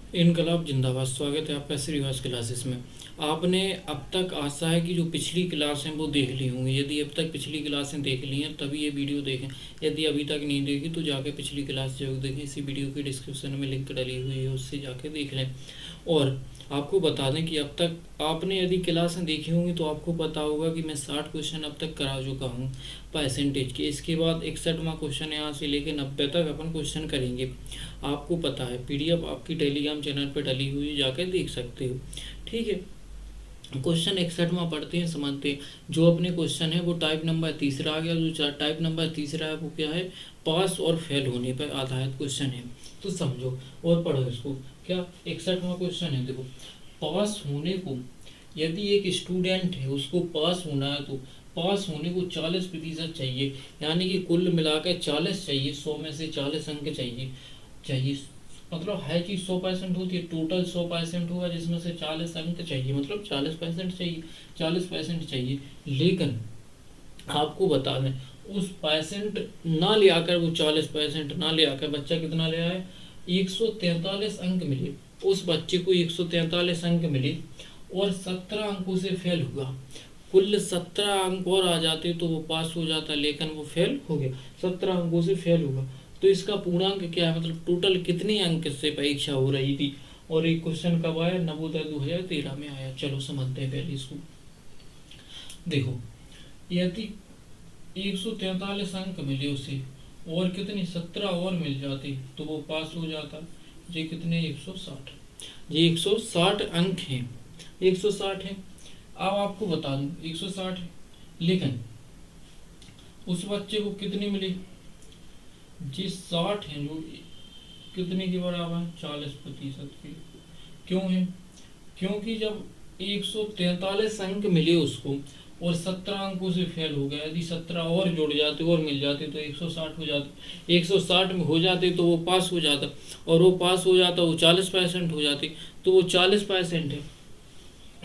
इनकलाब जिंदाबाद। स्वागत है आपका श्रीवास क्लासेस में। आपने अब तक आशा है कि जो पिछली क्लास हैं वो देख ली होंगी। यदि अब तक पिछली क्लासें देख ली हैं तभी ये वीडियो देखें। यदि अभी तक नहीं देखी तो जाके पिछली क्लास जरूर देखें। इसी वीडियो की डिस्क्रिप्शन में लिंक डली हुई है, उससे जाके देख लें। और आपको बता दें कि अब तक आपने यदि क्लासें देखी होंगी तो आपको पता होगा कि मैं 60 क्वेश्चन अब तक करा चुका हूँ परसेंटेज के। इसके बाद 61वां क्वेश्चन यहाँ से लेकर 90 तक अपन क्वेश्चन करेंगे। आपको पता है, पीडीएफ आपकी टेलीग्राम चैनल पे डली हुई है, जाकर देख सकते हो। ठीक है, क्वेश्चन 61वां पढ़ते हैं, समझते हैं। जो अपने क्वेश्चन है वो टाइप नंबर तीसरा आ गया। जो टाइप नंबर तीसरा है वो क्या है? पास और फेल होने पर आधारित क्वेश्चन है। तो समझो और पढ़ो इसको। क्या 61वां क्वेश्चन है? देखो, पास होने को, यदि एक स्टूडेंट है उसको पास होना है तो पास होने को 40% चाहिए, यानी कि कुल मिलाकर 40 चाहिए। 100 में से 40 अंक चाहिए। मतलब है कि 100% होती है, टोटल 100% हुआ जिसमें से 40 अंक चाहिए, मतलब 40% चाहिए। 40% चाहिए, लेकिन आपको बता दें उस परसेंट ना ले आकर, वो 40% ना ले आकर बच्चा कितना ले आए? 143 अंक मिले। उस बच्चे को 143 अंक मिले और 17 अंकों से फेल हुआ। कुल 17 अंक और आ जाते तो वो पास हो जाता, लेकिन वो फेल हो गया। 17 अंकों से फेल हुआ तो इसका पूर्णांक क्या है? मतलब टोटल कितने अंक से परीक्षा हो रही थी? और एक क्वेश्चन कब आया? नवोदय 2013 में आया। चलो समझते हैं पहले इसको। देखो, यदि 143 अंक मिले उसे और कितनी 17 और मिल जाती तो वो पास हो जाता। ये कितने? 160। ये 160 अंक हैं। 160 है। अब आपको बता दूं 160 है, लेकिन उस बच्चे को कितनी मिली? जी 60 है, जो कितने के बराबर है? 40% की। क्यों है? क्योंकि जब 143 अंक मिले उसको और 17 अंकों से फेल हो गया, यदि 17 और जुड़ जाते और मिल जाते तो 160 हो जाते। 160 में हो जाते तो वो पास हो जाता, और वो पास हो जाता वो 40% हो जाते, तो वो 40% है,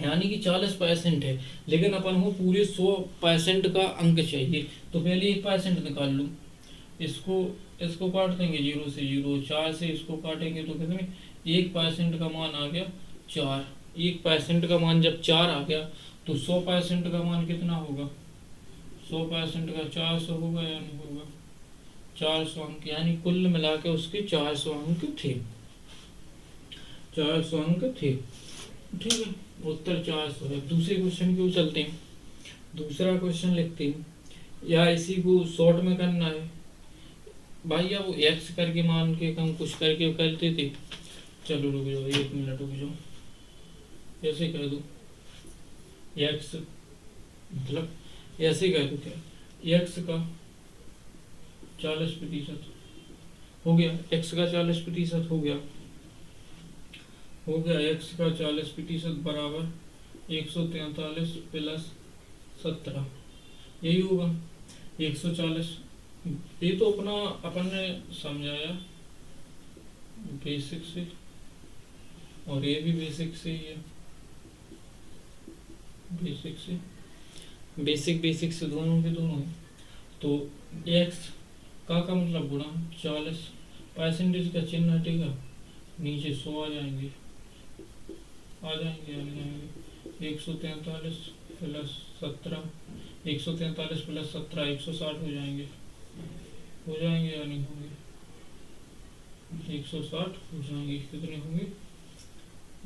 यानी कि 40% है। लेकिन अपन को पूरे 100% का अंक चाहिए, तो पहले 1% निकाल लूँ। इसको इसको काट देंगे, 0 से 0, 4 से इसको काटेंगे तो कितने? 1% का मान आ गया 4। 1% का मान जब 4 आ गया तो 100% का मान कितना होगा? 100% का 400 होगा या नहीं होगा? 400 अंक, यानी कुल मिला के उसके 400 अंक थे। 400 अंक थे। ठीक है, उत्तर 400 है। दूसरे क्वेश्चन क्यों चलते हैं? दूसरा क्वेश्चन लिखते हैं, या इसी को शॉर्ट में करना है भाई, या वो एक्स करके मान के हम कुछ करके करते थे। चलो रुक जाओ, 1 मिनट रुक जाओ। ऐसे कर दो एक्स, मतलब ऐसे कर दो, क्या एक्स का 40% हो गया? एक्स का 40% हो गया। एक्स का 40% बराबर 143 प्लस 17, यही होगा 140। ये तो अपना अपन ने समझाया बेसिक से, और ये भी बेसिक से ही है। बेसिक से दोनों के दोनों है। तो एक्स का मतलब गुणा 40, परसेंटेज का चिन्ह हटेगा, नीचे 100 आ जाएंगे। 143 प्लस 17, 143 प्लस 17 160 हो जाएंगे। या नहीं होंगे? 160 हो जाएंगे। कितने होंगे?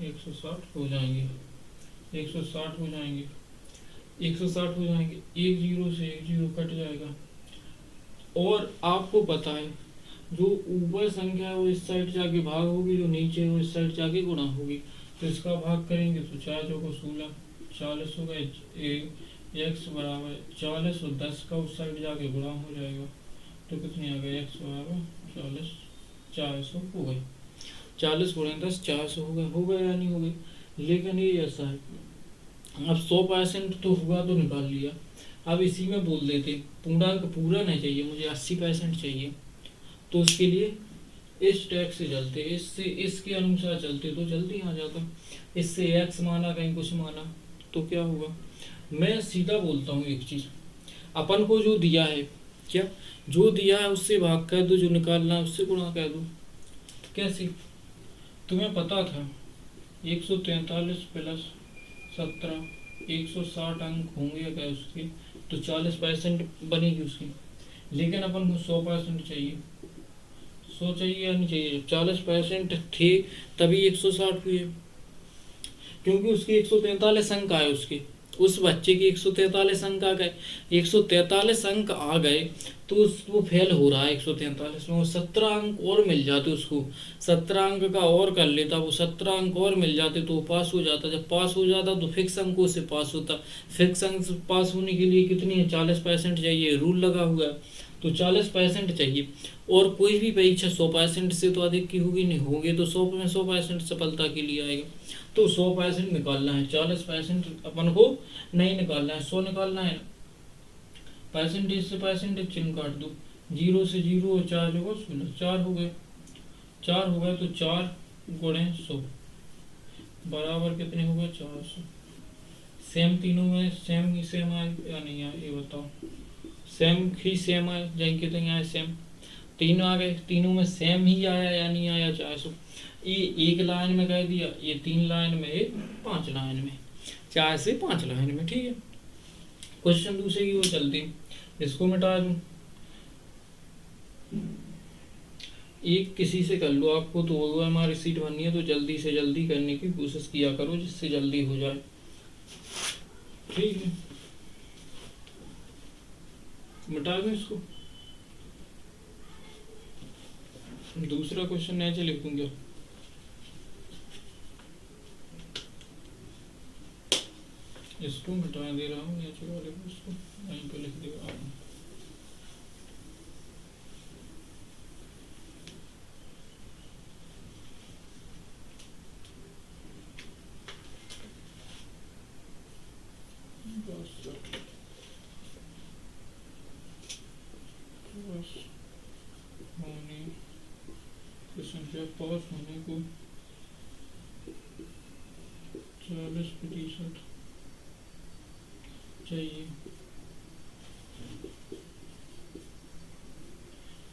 160 हो जाएंगे। 160 हो जाएंगे। 160 हो जाएंगे। एक जीरो से एक जीरो कट जाएगा। और आपको पता है जो ऊपर संख्या है वो इस साइड जाके भाग होगी, जो नीचे है वो इस साइड जाके गुणा होगी। तो इसका भाग करेंगे तो 4 चौको 16, 40 हो गए। एक्स बराबर 40 और 10 का उस साइड जाके गुणा हो जाएगा, तो कितनी आ गई? एक्स बराबर 40, 400 हो गए। 40 गुणे 10, 400 हो गए या नहीं हो गए? लेकिन ये ऐसा है, अब 100% तो हुआ तो निकाल लिया। अब इसी में बोल देते पूर्णांक पूरा नहीं चाहिए मुझे, 80% चाहिए। तो उसके लिए इस टैग से चलते, इससे इसके अनुसार चलते तो जल्दी आ जाता। इससे एक्स माना, कहीं कुछ माना, तो क्या हुआ? मैं सीधा बोलता हूँ एक चीज, अपन को जो दिया है, क्या जो दिया है उससे भाग कर दो, जो निकालना है उससे गुणा कर दो। कैसे? तुम्हें पता था 143 प्लस 17 160 अंक होंगे अगर उसके, तो 40% बनेगी उसकी। लेकिन अपन को 100% चाहिए। 100 चाहिए या नहीं चाहिए? जब 40% थे तभी 160 हुए, क्योंकि उसके 143 अंक आए, उसके उस बच्चे के 143 अंक आ गए। 143 अंक आ गए तो वो फेल हो रहा है 143 में। वो 17 अंक और मिल जाते उसको, 17 अंक का और कर लेता, वो 17 अंक और मिल जाते तो वो पास हो जाता। जब पास हो जाता तो फिक्स अंकों से पास होता। फिक्स अंक से पास होने के लिए कितनी है? 40% चाहिए, रूल लगा हुआ है, तो 40% चाहिए। और कोई भी परीक्षा 100% से तो अधिक की होगी नहीं, होगी तो 100 में 100% सफलता के लिए आएगा। तो 100% निकालना है, 40% अपन को नहीं निकालना है, 100 निकालना है। परसेंटेज से परसेंटेज चिन्ह काट दो, 0 से 0 और 4 होगा 16, 4 हो गए। 4 हो गए तो 4 गुणे 100 बराबर कितने हो गए? 400। सेम तीनों में सेम ही सेम आए या नहीं आए ये बताओ? सेम ही सेम आए, जैन कितने आए? सेम। तीनों आ गए, तीनों में सेम ही आया या नहीं आया? 400। ये एक लाइन में कह दिया, ये 3 लाइन में, ये 5 लाइन में, 4 से 5 लाइन में, ठीक है। क्वेश्चन दूसरे की वो चलती, इसको मिटा दूं, एक किसी से कर लो, आपको तो वो हमारी सीट भरनी है तो जल्दी से जल्दी करने की कोशिश किया करो जिससे जल्दी हो जाए, ठीक है। मिटा दूं इसको, दूसरा क्वेश्चन नीचे लिख दूं क्या? इसको मिटा दे रहा हूँ, नीचे वाले को इसको वहीं पे लिख दे रहा हूँ। संख्या पास होने को 40% चाहिए।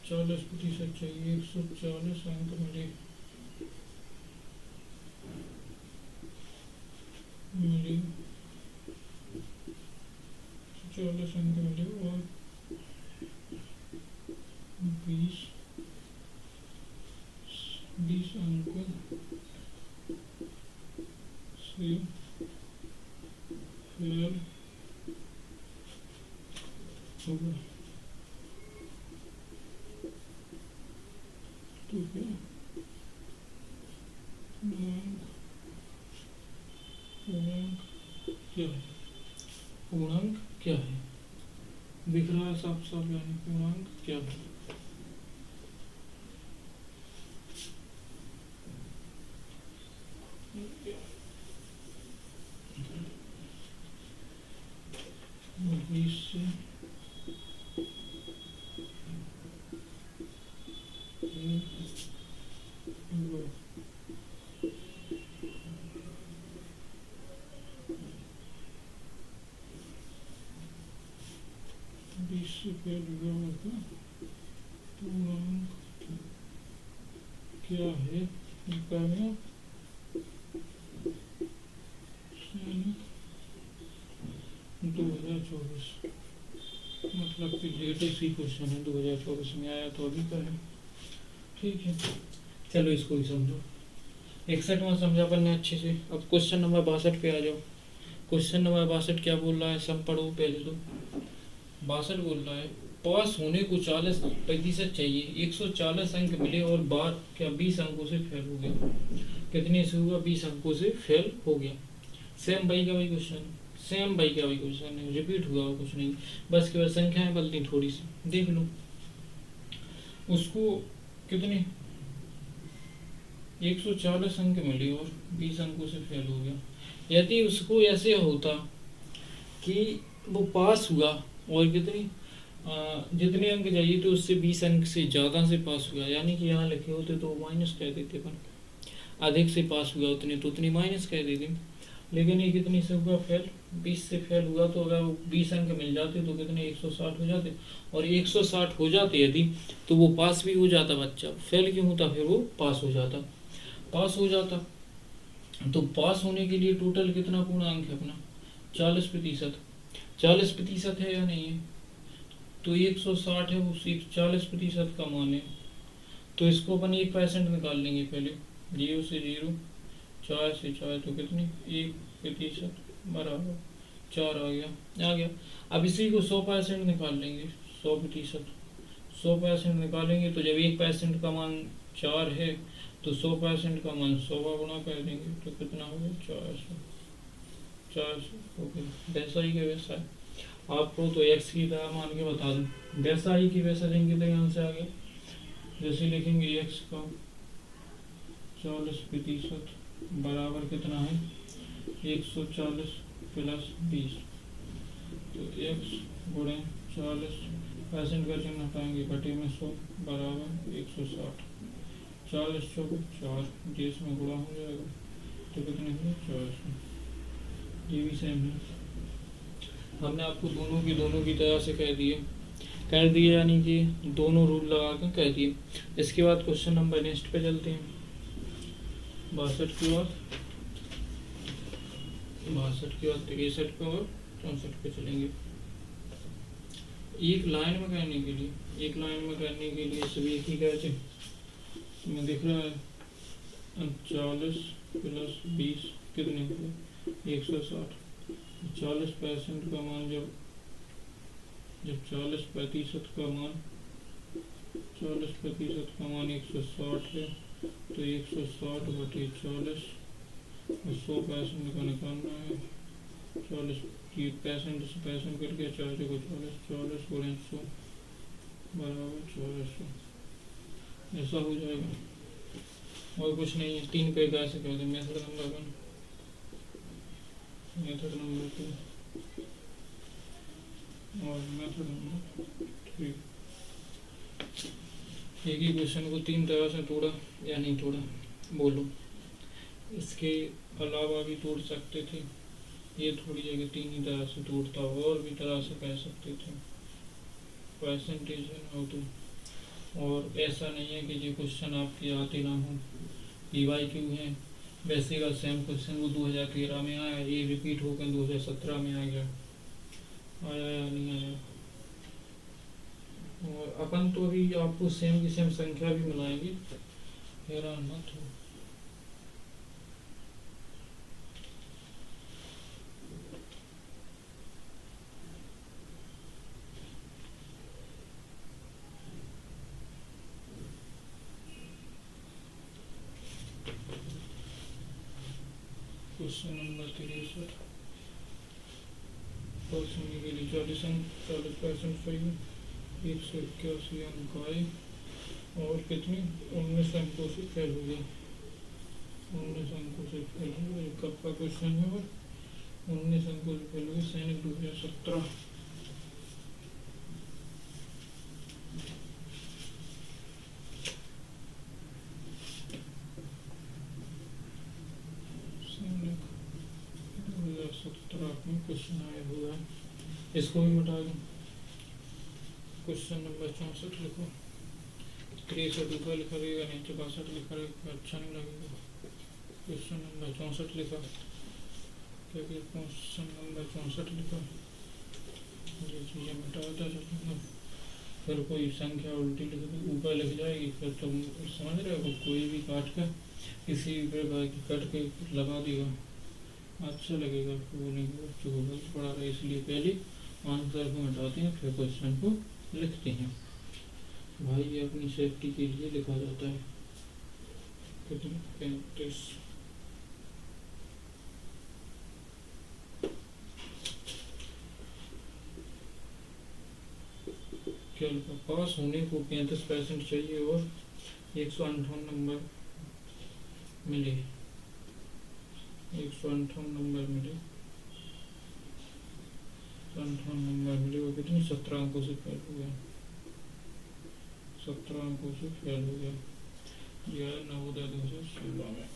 40% चाहिए, 140 अंक मिले 40 अंक मिले और 20 अंक से फेल होगा तो क्या पूर्णांक क्या है? दिख रहा है साफ साफ, यानी पूर्णांक क्या है? पूर्णांक क्या है? 2024, मतलब कि लेटेस्ट ही क्वेश्चन है, 2024 में आया तो अभी का है, ठीक है। चलो इसको ही समझो, 61वां समझा अपन ने अच्छे से। अब क्वेश्चन नंबर 62 पे आ जाओ। क्वेश्चन नंबर 62 क्या बोल रहा है? सब पढ़ो पहले तो। 62 बोल रहा है पास होने को 40% चाहिए, 140 अंक मिले और बार क्या 20 अंकों से फेल हो गया। कितने से हुआ? 20 अंकों से फेल हो गया। सेम भाई का वही क्वेश्चन, सेम भाई का वही क्वेश्चन है, रिपीट हुआ कुछ नहीं, बस केवल संख्याएं बदलती थोड़ी सी। देख लो उसको कितने 140 अंक मिले और 20 अंकों से फेल हो गया। यदि उसको ऐसे होता कि वो पास हुआ और कितनी जितने अंक चाहिए तो उससे 20 अंक से ज़्यादा से पास हुआ, यानी कि यहाँ लिखे होते तो माइनस कह देते अपन, अधिक से पास हुआ उतने तो उतनी माइनस कह देते। लेकिन ये कितनी से हुआ? फेल, 20 से फेल हुआ। तो अगर 20 अंक मिल जाते तो कितने 160 हो जाते, और 160 हो जाते यदि तो वो पास भी हो जाता बच्चा। फेल क्यों होता? फिर वो पास हो जाता। पास हो जाता। तो पास होने के लिए टोटल कितना पूर्णांक है अपना? 40%। 40% है या नहीं है? तो 160 है, उस 40% का मान है। तो इसको अपन 1% निकाल लेंगे पहले। 0 से 0, 4 से 4, तो कितनी? 1% बराबर 4 आ गया। अब इसी को 100% निकाल लेंगे। 100%, 100% निकालेंगे तो जब 1% का मान 4 है तो 100% का मान 100 का गुणा कर देंगे तो कितना हो गया? 400। 400 हो गया। वैसा ही के वैसा है। आपको तो x की तरह मान के बता दूं, वैसा ही कि वैसा देंगे तो यहाँ से आगे जैसे लिखेंगे x का 40% बराबर कितना है? 140 प्लस 20। तो x गुणे 40% का चिन्ह हटाएंगे, बटे में 100 बराबर 160। 40 चौक 4, जिस में गुणा हो जाएगा तो कितने हुए? 400। ये भी सेम है। हमने आपको दोनों की तरह से कह दिए यानी कि दोनों रूल लगा कर कह दिए। इसके बाद क्वेश्चन नंबर नेक्स्ट पे चलते हैं। 62 के बाद 63 पे और 64 पे चलेंगे। एक लाइन में करने के लिए सभी एक ही कहते में दिख रहा है। 40 प्लस 20 कितने हुए? 160। 40% का मान जब 40% का मान 160 है तो 160 बटे 40, 100% का निकालना है। 40% से पैसेंट करके 4 को 40, 40 गुणे 100 बराबर 400। ऐसा हो जाएगा और कुछ नहीं है। 3 पे कैसे कर दें? मेथड नंबर 1, मेथड नंबर 2 और मेथड नंबर 3। एक ही क्वेश्चन को 3 तरह से तोड़ा या नहीं तोड़ा बोलो। इसके अलावा भी तोड़ सकते थे, ये थोड़ी जगह 3 ही तरह से तोड़ता, और भी तरह से कह सकते थे। परसेंटेज है और ऐसा नहीं है कि ये क्वेश्चन आपके आते ना हो। PYQ है वैसे का सेम क्वेश्चन वो 2013 में आया, ये रिपीट होकर 2017 में आ गया। आया या नहीं आया? और अपन तो अभी आपको सेम की सेम संख्या भी मिलाएंगे, हैरान मत हो। Question number 63। पास होने के लिए 40% सही, 181 अंक आए और कितनी? 19 अंकों से फेल हो गया। 19 अंकों से फेल हो गया। कब का क्वेश्चन है? और 19 अंकों से फेल हो गया। सैनिक 2017। सैनिक 2017 में क्वेश्चन आया हुआ है। इसको भी मिटा दूँ। क्वेश्चन नंबर 64 लिखो। 63 ऊपर लिखा रहेगा, नीचे 62 लिखा रहेगा, अच्छा नहीं लगेगा। क्वेश्चन नंबर 64 लिखा, क्योंकि क्वेश्चन नंबर 64 लिखा, ये चीज़ें मिटाता चलूँगा। फिर कोई संख्या उल्टी लिख ऊपर लिख जाएगी, फिर तुम समझ रहे हो, कोई भी काट कर किसी भी प्रकार की कट के लगा देगा, अच्छा लगेगा। वो नहीं बच्चों को गलत पढ़ा रहा है, इसलिए पहले आंसर को मिटाते हैं फिर क्वेश्चन को लिखते हैं। भाई ये अपनी सेफ्टी के लिए लिखा जाता है। कितने? 35। क्या लिखा? पास होने को 35% चाहिए और 158 नंबर मिले। 158 नंबर मिले। 58 नंबर मिले वो कितनी? 17 अंकों से फेल हो गया। 17 अंकों से फेल हो गया। यह नवोदय 2016 में।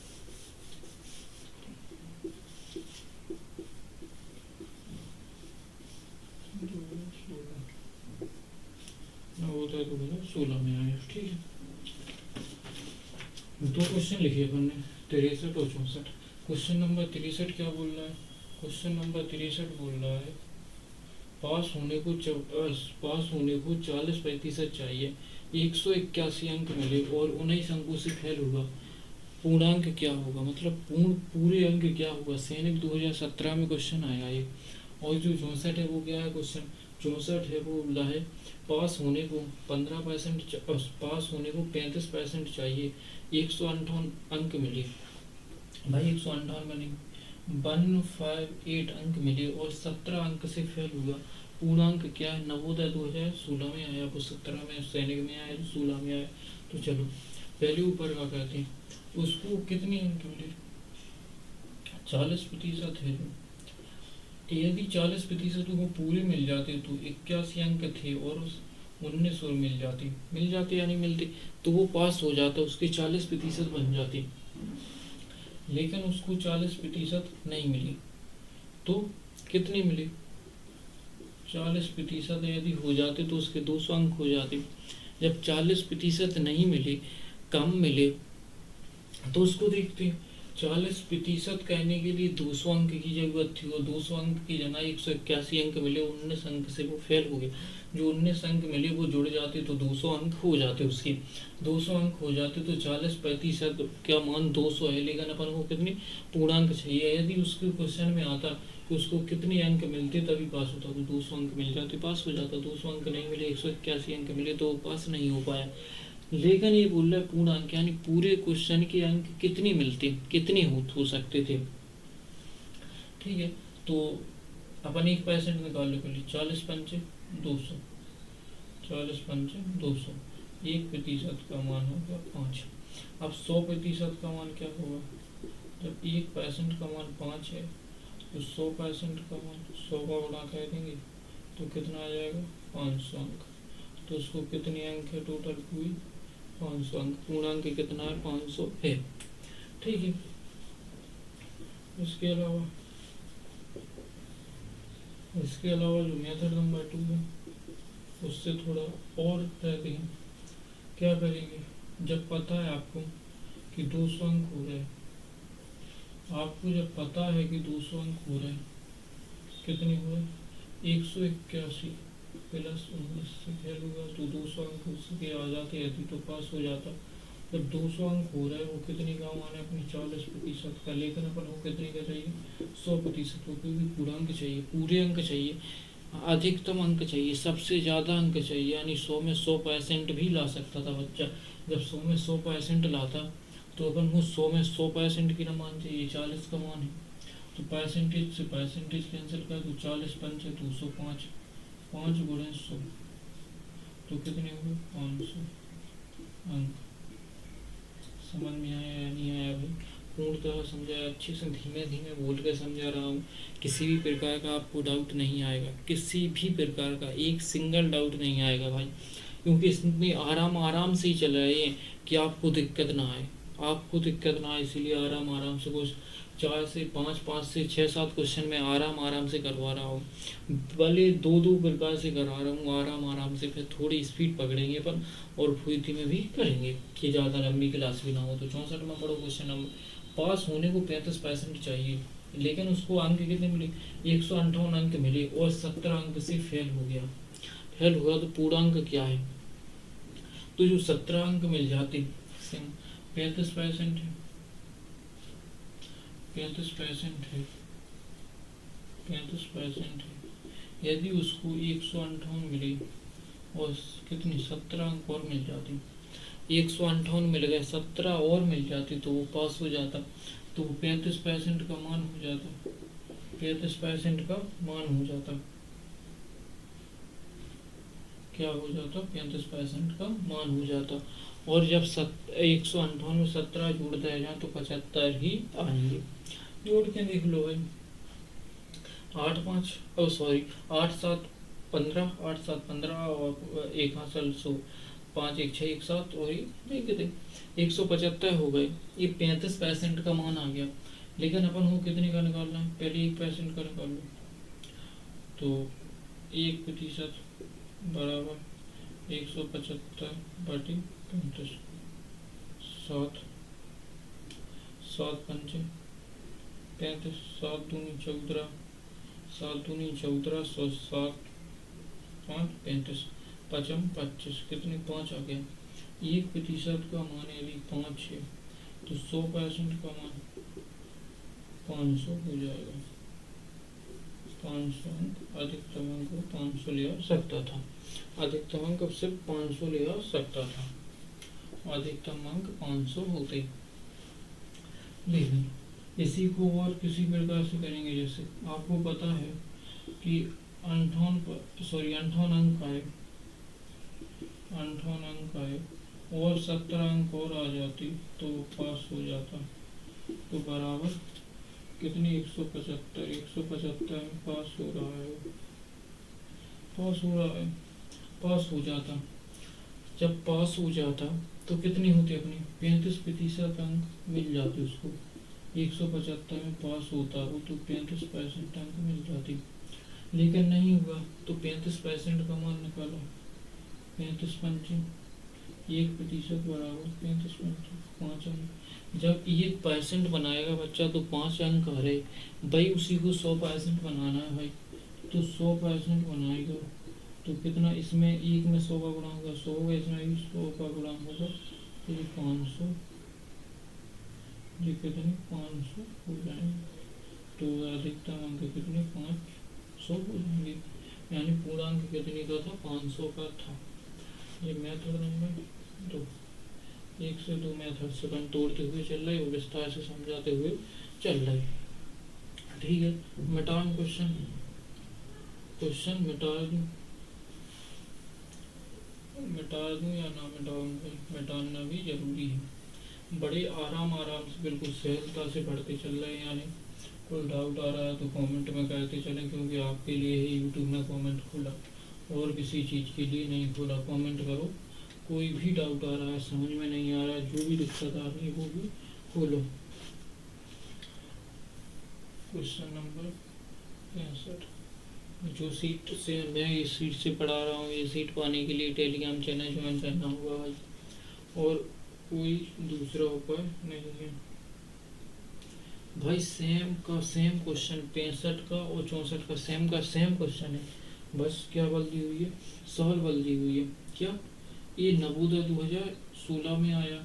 नवोदय 2016 में आया। ठीक है। दो क्वेश्चन लिखे अपन ने, 63 और 64। क्वेश्चन नंबर 63 क्या बोल रहा है? क्वेश्चन नंबर 63 बोल रहा है पास होने को 40% चाहिए, 181 अंक मिले और 19 अंकों से फेल हुआ, पूर्णांक क्या होगा? मतलब पूरे अंक क्या होगा? सैनिक 2017 में क्वेश्चन आया ये। और जो 64 है वो क्या है क्वेश्चन? 64 है वो बोला है पास होने को 15%, पास होने को 35% चाहिए, 158 अंक मिले। भाई 158 में नहीं, 158 अंक मिले और 17 अंक से फेल हुआ, पूर्णांक क्या है? नवोदय 2016 में आया, वो 17 में सैनिक में आया, 16 में आया। तो चलो पहले ऊपर का कहते हैं, उसको कितने अंक मिले? 40% है। यदि 40% को पूरे मिल जाते तो 81 अंक थे और उस 19 और मिल जाते या नहीं मिलते, तो वो पास हो जाता, उसके 40% बन जाते। लेकिन उसको 40% नहीं मिली, तो कितने मिले? 40% यदि हो जाते तो उसके 200 अंक हो जाते। जब 40% नहीं मिले, कम मिले, तो उसको देखते हैं। 40% कहने के लिए 200 अंक की जरूरत थी और 200 अंक की जगह 181 अंक मिले, 19 अंक से वो फेल हो गया। जो 19 अंक मिले वो जुड़ जाते तो 200 अंक हो जाते उसके। 200 अंक हो जाते तो 40% का मान 200 है, लेकिन अपन को कितनी पूर्णांक चाहिए? यदि उसके क्वेश्चन में आता कि उसको कितने अंक मिलते तभी पास होता, तो 200 अंक मिल जाते पास हो जाता। 200 अंक नहीं मिले, 181 अंक मिले, तो पास नहीं हो पाया। लेकिन ये बोल रहा है पूर्ण अंक, यानी पूरे क्वेश्चन के अंक कितने मिलते, कितने हो सकते थे। ठीक है, तो अपन 1% निकाल लो पहले। 40 पंचे 200, 40 पंचे 200, 1% का मान होगा 5। अब 100% का मान क्या होगा? जब 1% का मान 5 है तो 100% का मान 100 का गुणा कह देंगे तो कितना आ जाएगा? 500 अंक। तो उसको कितने अंक है टोटल हुई? 500 अंक। पूर्णांक कितना है? 500 है। ठीक है, इसके अलावा जो मेथड नंबर 2 है उससे थोड़ा और रहते हैं। क्या करेंगे? जब पता है आपको कि 200 अंक हो रहे, आपको जब पता है कि 200 अंक हो रहे, कितने हुए? 181 प्लस 19 से फेल हुआ तो 200 अंक उसके आ जाते, यदि तो पास हो जाता। जब 200 अंक हो रहा है वो कितने का मान है? अपनी 40% का, लेकिन अपन को कितने का चाहिए? 100%, क्योंकि पूर्णांक चाहिए, पूरे अंक चाहिए, अधिकतम अंक चाहिए, सबसे ज़्यादा अंक चाहिए। यानी 100 में 100% भी ला सकता था बच्चा। जब 100 में 100% लाता तो अपन को 100 में 100% की ना मान चाहिए, 40 का मान है, तो परसेंटेज से परसेंटेज कैंसिल कर दो। 40 पंचे 205, 5 गुणे 100, तो कितने हुए? 500 अंक। समझ में आया या नहीं आया भाई? पूर्णतः समझाया, अच्छे से धीमे धीमे बोल कर समझा रहा हूँ। किसी भी प्रकार का आपको डाउट नहीं आएगा, किसी भी प्रकार का एक सिंगल डाउट नहीं आएगा भाई, क्योंकि इसमें आराम आराम से ही चल रहे हैं कि आपको दिक्कत ना आए, आपको दिक्कत ना आए, इसीलिए आराम आराम से कुछ 4 से 5, 5 से 6, 7 क्वेश्चन में आराम आराम से करवा रहा हूँ। भले दो दो प्रकार से करवा रहा हूँ आराम आराम से, फिर थोड़ी स्पीड पकड़ेंगे अपन और फुर्ती में भी करेंगे कि ज़्यादा लंबी क्लास भी ना हो। तो 64 में पढ़ो क्वेश्चन नंबर। पास होने को 35% चाहिए, लेकिन उसको अंक कितने मिले? 158 अंक मिले और 17 अंक से फेल हो गया। फेल हुआ तो पूर्णांक क्या है? तो जो 17 अंक मिल जाते 35% है, 35% है, 35% है। यदि उसको 158 मिले और कितनी 17 अंक और मिल जाती, 158 मिल गए, 17 और मिल जाती तो वो पास हो जाता। तो वो 35% का मान हो जाता, 35% का मान हो जाता। क्या हो जाता? 35% का मान हो जाता। और जब 158 में 17 जोड़ दिया जाए तो 75 ही आएंगे। जोड़ के देख लो भाई, 8 7 15, 8 7 15 और एक हासिल 100, 5 1 6 1 7 और ये देख दे 175 हो गए। ये 35% का मान आ गया, लेकिन अपन को कितने का निकालना है? पहले 1% का निकाल लो। तो 1% बराबर 175 बटे 35, 7 7 पंचे 35, 7 दूनी 14, 7 दूनी 14, 7 5 35, पचम 25, कितनी 5 आ गया। 1% का मान यदि 5 है तो 100% का मान 500 हो जाएगा। 500 अंक अधिकतम अंक को 500 ले आ सकता था। अधिकतम अंक अब सिर्फ 500 ले आ सकता था। अधिकतम अंक 500 होते। देखिए इसी को और किसी प्रकार से करेंगे। जैसे आपको पता है कि 58 अंक आए और 17 अंक और आ जाती तो पास हो जाता। तो बराबर कितनी 175 में पास हो रहा है, पास हो जाता। जब पास हो जाता तो कितनी होती अपनी 35% अंक मिल जाते उसको। 175 में पास होता वो तो 35% अंक मिल जाती, लेकिन नहीं हुआ तो 35% का मान निकालो। 35 पंचे 1% बराबर 35 पंचे 5 अंक। जब 1% बनाएगा बच्चा तो 5 अंक आ रहे भाई, उसी को 100% बनाना है भाई, तो 100% बनाएगा तो कितना इसमें 1 में 100 का गुणा होगा 100 होगा, इसमें भी 100 का गुणा होगा तो ये 500, ये कितनी 500 हो जाएंगे। तो अधिकतम अंक कितने 500 हो जाएंगे, यानी पूर्णांक कितने का था 500 का था। ये मेथड नंबर 2। 1 से 2 मेथड से अपन तोड़ते हुए चल रहे और विस्तार से समझाते हुए चल रहे। ठीक है, मिटाऊं क्वेश्चन मिटा दूं या ना मिटाऊं, मिटाना भी जरूरी है। बड़े आराम से बिल्कुल सहजता से पढ़ते चल रहे हैं। यानी कोई डाउट आ रहा है तो कमेंट में कहते चलें, क्योंकि आपके लिए ही यूट्यूब में कमेंट खोला और किसी चीज़ के लिए नहीं खोला। कमेंट करो, कोई भी डाउट आ रहा है, समझ में नहीं आ रहा है, जो भी दिक्कत आ रही है वो भी खोलो। Question number 65। जो सीट से मैं इस सीट से पढ़ा रहा हूँ, ये सीट पाने के लिए टेलीग्राम चैनल ज्वाइन करना होगा भाई, और कोई दूसरा उपाय नहीं है भाई। सेम क्वेश्चन 65 का और 64 का सेम क्वेश्चन है। बस क्या बल दी हुई है, सहल बल दी हुई है। क्या ये नवोदय 2016 में आया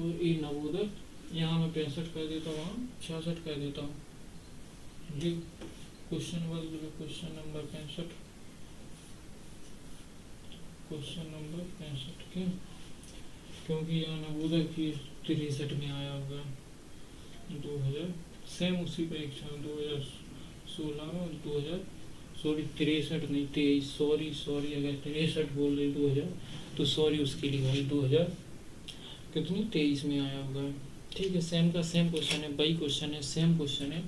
और ये नवोदय यहाँ मैं 65 कह देता हूँ, वहाँ 66 कह देता हूँ जी। क्वेश्चन नंबर 65, क्वेश्चन नंबर 65 क्यों, क्योंकि यहाँ नवोदय की 63 में आया होगा 2000, सेम उसी परीक्षा में 2016 में 63 नहीं 23, सॉरी अगर 63 बोल रहे 2000 तो सॉरी उसके लिए भाई 2000 कितनी 23 में आया होगा। ठीक है, सेम क्वेश्चन है, वही क्वेश्चन है, सेम क्वेश्चन है।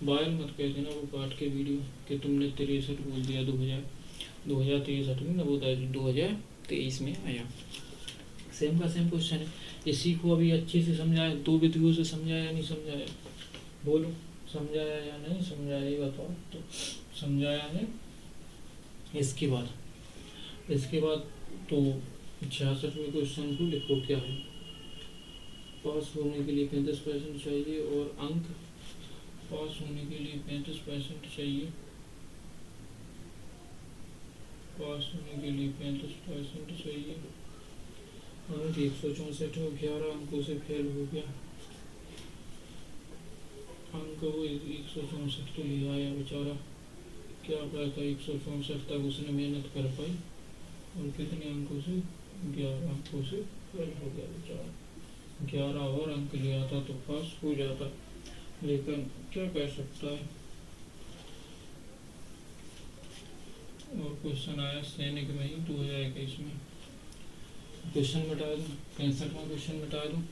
बायल मत कह देना वो काट के वीडियो कि तुमने 63 बोल दिया। 2063 में नवोदय 2023 में आया। सेम क्वेश्चन है। इसी को अभी अच्छे से समझाया, 2 विधियों से समझाया नहीं समझाया, बोलो समझाया या नहीं समझाया, ये बताओ। तो समझाया है। इसके बाद तो 66वें क्वेश्चन को लिखो क्या है। पास होने के लिए 35% चाहिए और अंक पास होने के लिए 35% चाहिए। पास होने के लिए 35% चाहिए। अंक 164 में 11 अंकों से फेल हो गया। अंक वो 164 तो ले आया बेचारा, क्या कहता 164 तक उसने मेहनत कर पाई और कितने अंकों से 11 अंकों से फेल हो गया बेचारा। 11 और अंक ले आता तो पास हो जाता, लेकिन क्या कह सकता है। और क्वेश्चन आया सैनिक में ही 2021 में। क्वेश्चन मिटा दूँ, 65वां क्वेश्चन मिटा दूँ।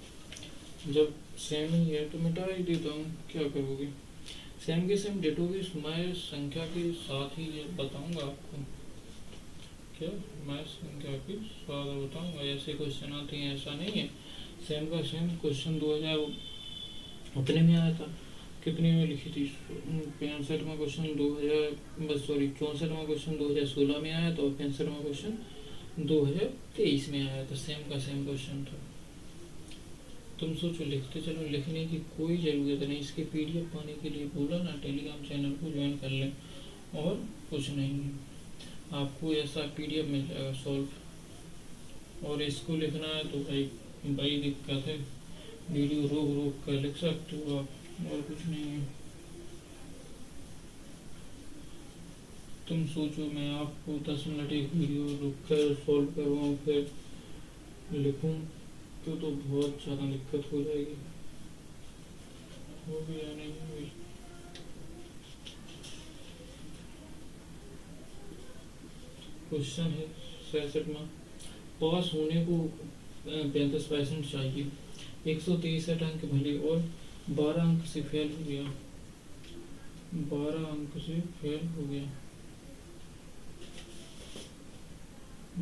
जब सेम ही है तो मिटा ही देता हूँ, क्या करोगे। सेम के सेम डेटो की मैं संख्या के साथ ही बताऊंगा आपको। क्या मैं संख्या के साथ बताऊंगा, ऐसे क्वेश्चन आते हैं, ऐसा नहीं है। सेम का सेम क्वेश्चन 2000 उतने में आया था, कितने में लिखी थी 65वां क्वेश्चन 64वां क्वेश्चन 2016 में आया था और 65वां क्वेश्चन 2023 में आया था। सेम का सेम क्वेश्चन था। तुम सोचो लिखते चलो, लिखने की कोई ज़रूरत नहीं। इसके PDF पाने के लिए बोला ना, टेलीग्राम चैनल को ज्वाइन कर लें, और कुछ नहीं है। आपको ऐसा PDF मिल जाएगा सॉल्व। और इसको लिखना है तो भाई बड़ी दिक्कत है, वीडियो रोक रोक कर लिख सकते हो आप, और कुछ नहीं है। तुम सोचो मैं आपको 10 मिनट एक वीडियो रुक कर सॉल्व करवाऊँ फिर लिखूँ, तो बहुत ज़्यादा दिक्कत हो जाएगी। हो गया नहीं हुई। क्वेश्चन है 66 में, पास होने को 35% चाहिए, 163 अंक भले और 12 अंक से फेल हो गया, 12 अंक से फेल हो गया,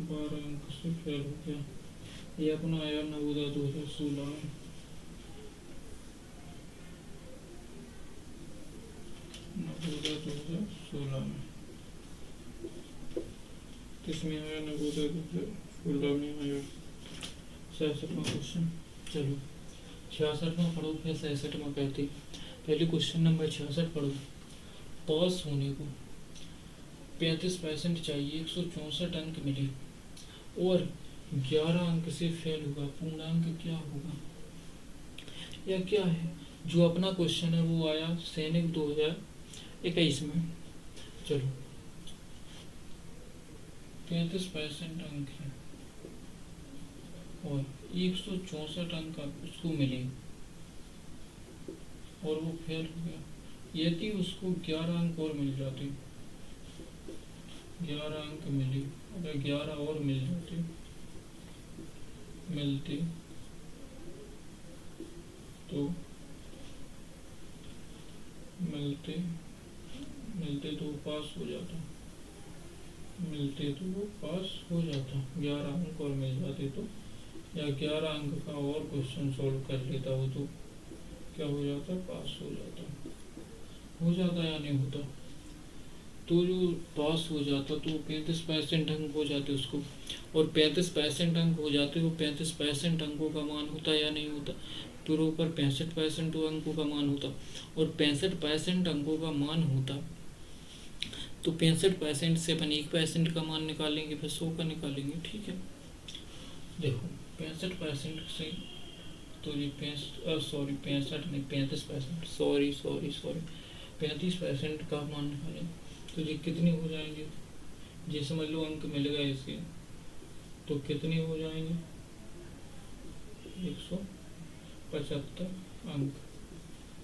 12 अंक से फेल हो गया। ये अपना आया नवोदय 2016 में, नवोदय 2016 में, किसमें आया? नवोदय 2016 में आया। 66वां क्वेश्चन। चलो 66वां पढ़ो, फिर 67वां कहते। पहले क्वेश्चन नंबर 66 पढ़ो। पास होने को 35% चाहिए, 164 अंक मिले और 11 अंक से फेल होगा, पूर्णांक क्या होगा? या क्या है? जो अपना क्वेश्चन है वो आया सैनिक 2021 में। चलो 35% अंक है और 164 अंक उसको मिले और वो फेल हो गया। यदि उसको 11 अंक और मिल जाते, 11 अंक मिले, अगर 11 और मिल जाते, मिलते तो वो पास हो जाता, मिलते तो वो पास हो जाता। 11 अंक और मिल जाते तो, या 11 अंक का और क्वेश्चन सॉल्व कर लेता वो, तो क्या हो जाता? पास हो जाता। हो जाता या नहीं होता? तो जो पास हो जाता तो 35% अंक हो जाते उसको, और 35% अंक हो जाते, वो 35% अंकों का मान होता या नहीं होता? तो ऊपर 65% अंकों का मान होता, और 65% अंकों का मान होता तो 65% से अपन 1% का मान निकालेंगे, फिर 100 का निकालेंगे। ठीक है, देखो 65% से तो ये 65 नहीं 35%, सॉरी 35% का मान निकालेंगे तो ये कितने हो जाएंगे? ये समझ लो अंक मिल गए इसके, तो कितने हो जाएंगे? 175 अंक।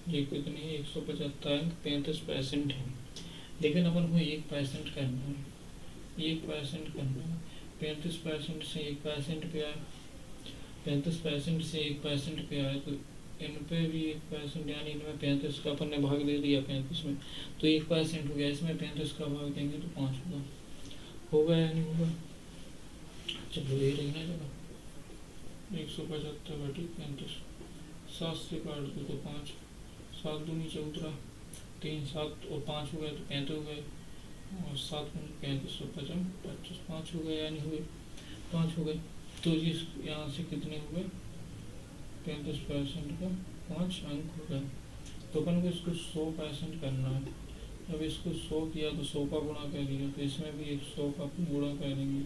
ये कितने हैं? 175 अंक 35% है। लेकिन अपन को 1% करना है, 1% करना है। 35% से 1% पे आए, 35% से 1% पे आए, तो इन पे भी 1%, यानी इनमें 35 का अपन ने भाग दे दिया 35 में, तो 1% हो गया। इसमें 35 का भाग देंगे तो 5 होगा। होगा या नहीं होगा? चलो ये रही ना जगह, 175 बटी 35, 7 से काट दो तो 5, 7 दूनी 14, 3 7 और 5 हो गए तो 35 हो गए, और 7 35 तो 25, 5 हो गए, यानी हुए 5 हो गए। तो ये यहाँ से कितने हो गए? 35% का 5 अंक हो गए। तो अपन को इसको 100% करना है। जब इसको 100 किया तो 100 का गुणा कर दिया, तो इसमें भी 100 का गुणा कर देंगे,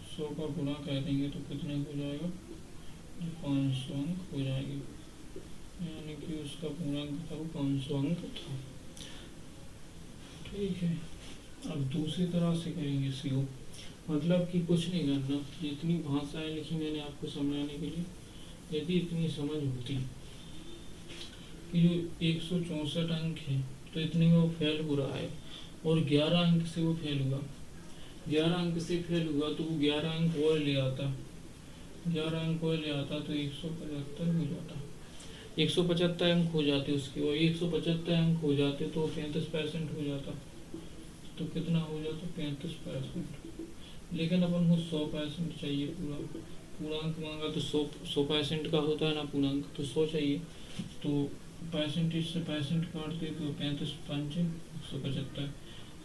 100 का गुणा कर देंगे तो कितने हो जाएगा? 500 अंक हो जाएंगे, यानी कि उसका पूर्णांक था वो 500 अंक था। ठीक है, अब दूसरी तरह से करेंगे सीओ, मतलब कि कुछ नहीं करना, जितनी भाषाएं लिखी मैंने आपको समझाने के लिए, यदि इतनी समझ होती कि जो 164 अंक है तो इतने में वो फेल हो रहा है, और 11 अंक से वो फेल हुआ, 11 अंक से फेल हुआ तो वो 11 अंक और ले आता, 11 अंक और ले आता तो 175 हो जाता, 175 अंक हो जाते उसके, और 175 अंक हो जाते तो 35% हो जाता। तो कितना हो जाता? 35%। लेकिन अपन को 100% चाहिए, पूर्णांक मांगा तो 100% का होता है ना पूर्णांक, तो 100 चाहिए। तो परसेंटेज से परसेंट काटते तो 35 5 175,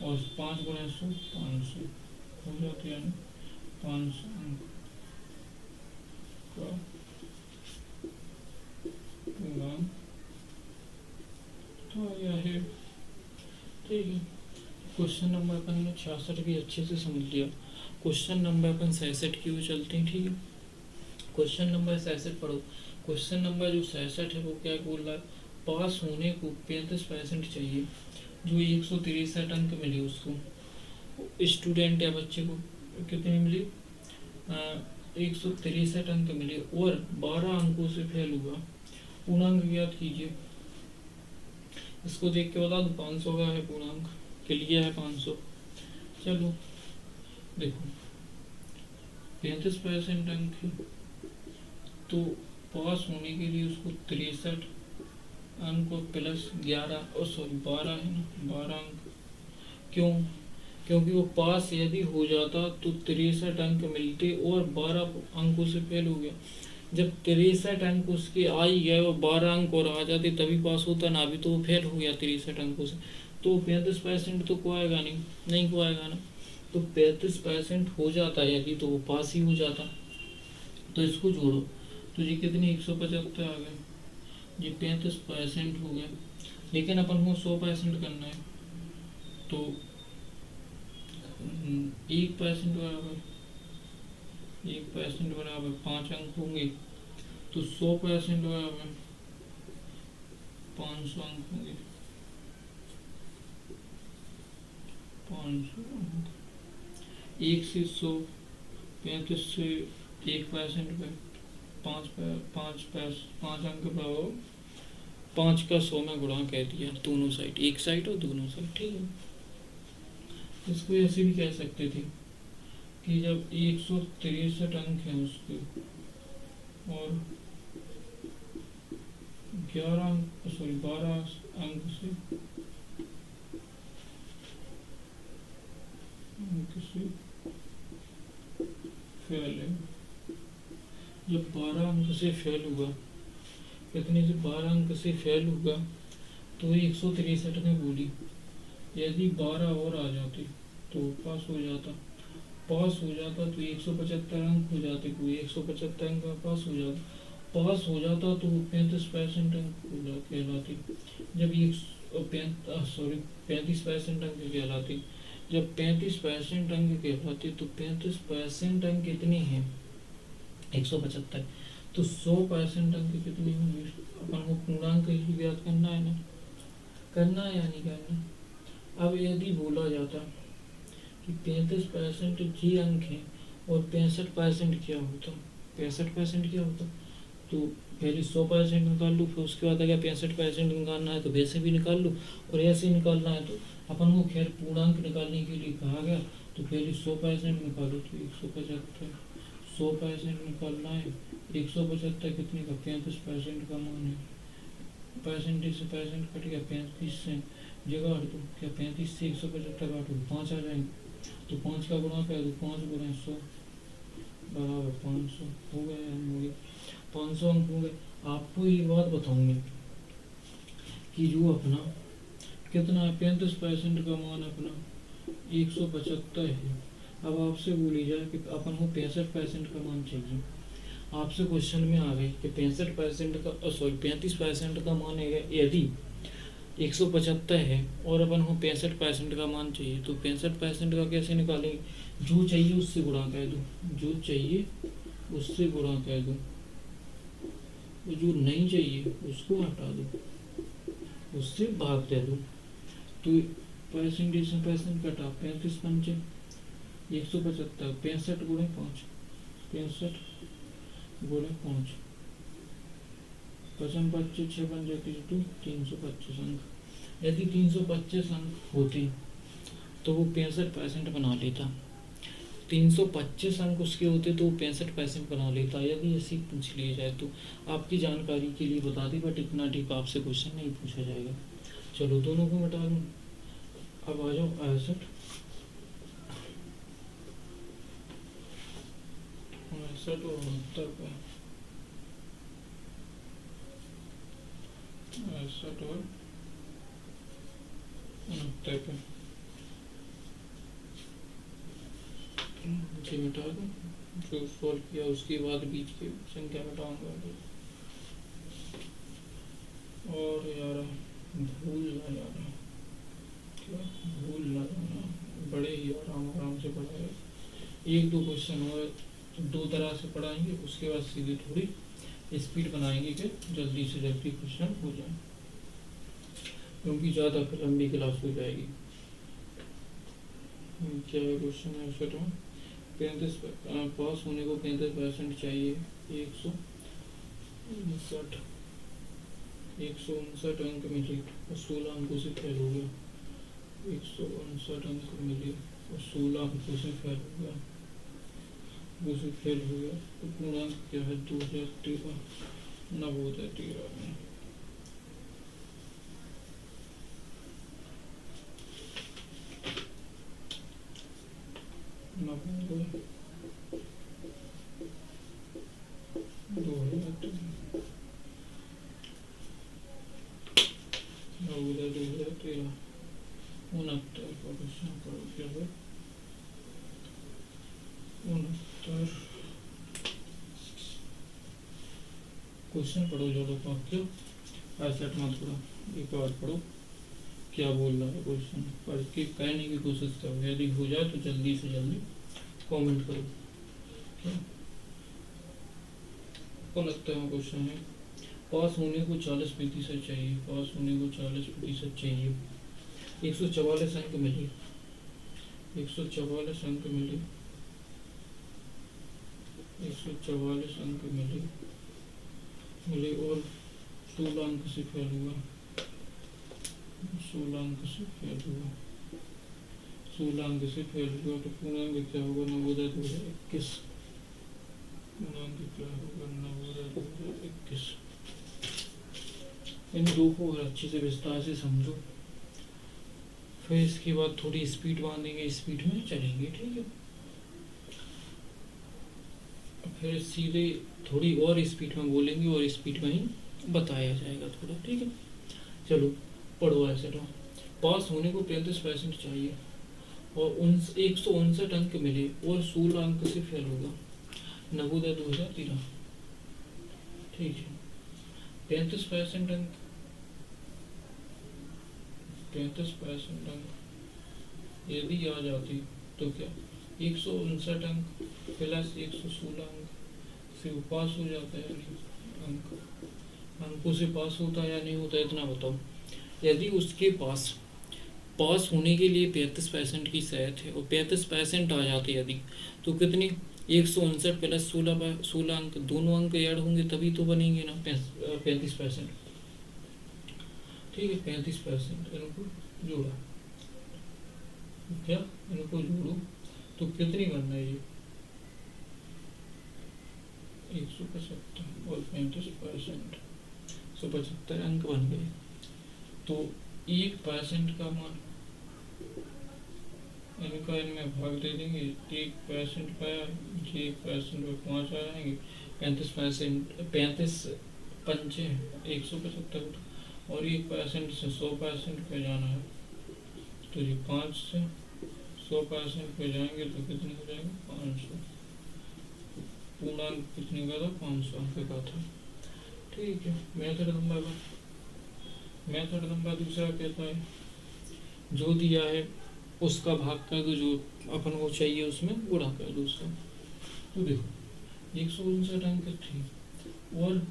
और 5 गुणा 100 500 हो जाते हैं, 500 अंक का मान तो आया है। ठीक है, क्वेश्चन नंबर अपन ने 66 भी अच्छे से समझ लिया। क्वेश्चन नंबर अपन 66 की ओर चलते हैं। ठीक है, क्वेश्चन नंबर 66 पढ़ो। क्वेश्चन नंबर जो 66 है वो क्या बोल रहा है, पास होने को 35% चाहिए। जो 163 अंक मिले उसको, स्टूडेंट या बच्चे को कितने मिले, 163 अंक मिले और 12 अंकों से फेल हुआ। पूर्णांक ज्ञात कीजिए। इसको देख के बता दो 500 का है पूर्णांक, के लिए है 500। चलो देखो 35% अंक है, तो पास होने के लिए उसको 63 अंक और प्लस 11 और सॉरी 12 है ना, 12 अंक। क्यों? क्योंकि वो पास यदि हो जाता तो 63 अंक मिलते और 12 अंकों से फेल हो गया। जब 63 अंक उसके आ ही गए और 12 अंक और आ जाते तभी पास होता ना, अभी तो वो फेल हो गया 63 अंकों से, तो 35% तो को आएगा नहीं, नहीं को आएगा ना। तो 35% हो जाता यदि तो वो पास ही हो जाता। तो इसको जोड़ो तो ये कितनी 175 आ गए, ये 35% हो गया। लेकिन अपन को 100% करना है, तो 1% बराबर 1% बराबर 5 अंक होंगे, तो 100% बराबर 500 अंक होंगे। 500 अंक, 1 से 100, 35 से 1% पे 5 अंक बराबर 5 का 100 में गुणा कह दिया, दोनों साइड, एक साइड और दोनों साइड। ठीक है, इसको ऐसे भी कह सकते थे कि जब 163 अंक है उसके और 12 अंक से फेल है। जब 12 अंक से फेल हुआ, कितने से 12 अंक से फेल हुआ, तो 163 ने बोली यदि 12 और आ जाते तो पास हो जाता। पास हो जाता तो 175 अंक हो जाते, कोई 175 अंक में पास हो जाता। पास हो जाता तो 35% अंक कहलाते। जब 35% अंक कहलाते। जब 35% अंक कहलाते तो 35% अंक कितने हैं, 175। तो 100% अंक कितने होंगे, अपन को पूर्णांक ही ज्ञात करना है ना, करना है या नहीं करना। अब यदि बोला जाता कि 35% जी अंक है और 65% क्या होता, 65% क्या होता, तो पहले 100% निकाल लूँ, फिर उसके बाद अगर 65% निकालना है तो वैसे भी निकाल लूँ, और ऐसे निकालना है तो अपन को खैर पूर्णांक निकालने के लिए कहा गया, तो पहले 100% निकालो तो 175, 100% निकालना है, 175 कितने का, 35% का मान है। परसेंटेज से परसेंट कट गया, 35 से जगह हट दो, क्या 35 से 175 काटो 5 आ जाएंगे, तो 5 का गुणा कर दो, 5 गुणा 100 बराबर 500 हो गया, 500 अंक हो गए। आपको ये बात बताऊंगी कि जो अपना कितना है, 35% का मान अपना 175 है। अब आपसे बोली जाए कि अपन को 65% का मान चाहिए, आपसे क्वेश्चन में आ गए कि 65% का सॉरी 35% का मान है यदि 175 है और अपन को 65% का मान चाहिए, तो 65% का कैसे निकालेंगे, जो चाहिए उससे गुणा कर दो, जो चाहिए उससे गुणा कर दो, जो नहीं चाहिए उसको हटा दो, उससे भाग दे दो। तो परसेंटेज से परसेंट कटा, 35 पंचे 175, 65 गुणे 5, 65 गुणे 5, 55 25 6 5 32 325 अंक। यदि 325 अंक होते तो वो 65% बना लेता, 325 अंक उसके होते तो वो 65% बना लेता, यदि ऐसी पूछ लिया जाए तो। आपकी जानकारी के लिए बता दी, बट इतना डीप आपसे क्वेश्चन नहीं पूछा जाएगा। चलो दोनों को मिटा दूँ, अब आ जाओ 68 और 69 पे, 68 और 69 पे मुझे मिटा दूँ, जो सॉल्व किया उसके बाद बीच की संख्या मिटाऊंगा। अरे यार भूल ना जाना, क्या भूल ना जाना, बड़े ही आराम आराम से पढ़ाए। एक दो क्वेश्चन और दो तरह से पढ़ाएंगे, उसके बाद सीधे थोड़ी स्पीड बनाएंगे कि जल्दी से जल्दी क्वेश्चन हो जाए, क्योंकि ज़्यादा लंबी क्लास हो जाएगी। क्या क्वेश्चन है उसका? 35 पास होने को 35% चाहिए। 159 159 अंक मिले और 16 अंकों से फेल हो गया। 159 अंक मिले और 16 अंकों से फेल हो गया, उसे फेल हो गया। तो पूर्णांक क्या है? 2013, नवोदय 13 में। नवोदय 2013 69 का क्वेश्चन करो। क्या है 69? क्वेश्चन पढ़ो जोड़ो वाक्य, ऐसा मत पढ़ो, एक बार पढ़ो क्या बोल रहा है क्वेश्चन, पढ़ के कहने की कोशिश करो। यदि हो जाए तो जल्दी से जल्दी कमेंट करो। क्या 69वां क्वेश्चन है, पास होने को 40% चाहिए। पास होने को 40% चाहिए। 144 अंक मिले, 144 अंक मिले, 144 अंक मिले मिले और 16 अंक से फेल हुआ। 16 अंक से फेल हुआ, 16 अंक से फेल हुआ। तो पूर्णांक क्या होगा? नवोदय 2021। पूर्णांक क्या होगा? नवोदय 2021। इन दो को और अच्छे से विस्तार से समझो, फिर इसके बाद थोड़ी स्पीड बांधेंगे, स्पीड में चलेंगे, ठीक है। फिर सीधे थोड़ी और स्पीड में बोलेंगे और स्पीड में ही बताया जाएगा थोड़ा, ठीक है। चलो पढ़ो ऐसे तो। पास होने को 35% चाहिए और 159 अंक मिले और 16 अंक से फेल होगा। नवोदय 2013, ठीक है। 35% अंक, 35% अंक यदि आ जाती तो क्या 159 अंक प्लस 116 अंक से वो पास हो जाता है। अंकों से पास होता है या नहीं होता, इतना बताओ। यदि उसके पास पास होने के लिए 35% की शर्त है और 35% आ जाते यदि, तो कितनी 159 प्लस 16 अंक, दोनों अंक ऐड होंगे तभी तो बनेंगे ना 35%, ठीक है। 35% इनको जोड़ा, क्या इनको जोड़ो तो कितनी बनना है ये 175 और 35%, 175 अंक बन गए। तो 1% का मान इनका इनमें भाग दे देंगे। 1% पाया, 1% में 5 आ जाएंगे। 35%, 35 पंचे 175 और 1% से 100% पे जाना है। तो ये 5 से 100% पे जाएंगे तो कितनी हो जाएगी 500। पूर्णांक कितने का था? 500 अंक का था, ठीक है। मेथड नंबर दूसरा कहता है जो दिया है उसका भाग कर दो, जो अपन को चाहिए उसमें गुणा कर दो उसका। तो देखो 159 अंक थी और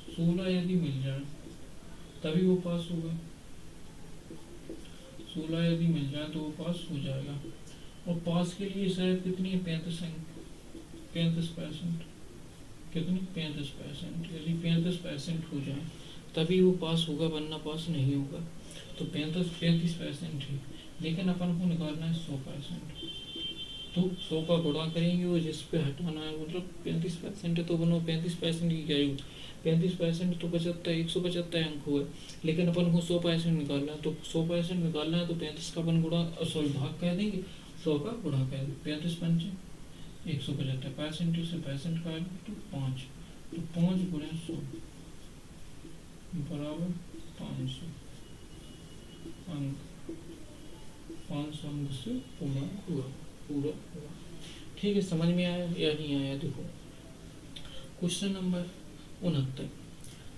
16 यदि मिल जाए तभी वो पास होगा। 16 यदि मिल जाए तो वो पास हो जाएगा। और पास के लिए शायद कितनी है? 35 अंक, 35%, कितनी 35%। यदि 35% हो जाए तभी वो पास होगा, वरना पास नहीं होगा। तो 35% ही, लेकिन अपन को निकालना है 100%। तो 100 का गुणा करेंगे और जिस पे हटाना है, मतलब 35% है तो बनो 35% की क्या है 35% तो 175 अंक हुए, लेकिन अपन को 100% निकालना है। तो 100% निकालना है तो 35 का अपन गुणा सॉरी भाग कह देंगे, 100 का गुणा कह देंगे। 35 पंचे 175, परसेंटेज से परसेंट का तो 5, तो 5 गुणे 100 बराबर 500 अंक। 500 अंक से पूरा हुआ। ठीक है, समझ में आया या नहीं आया? देखो क्वेश्चन नंबर 69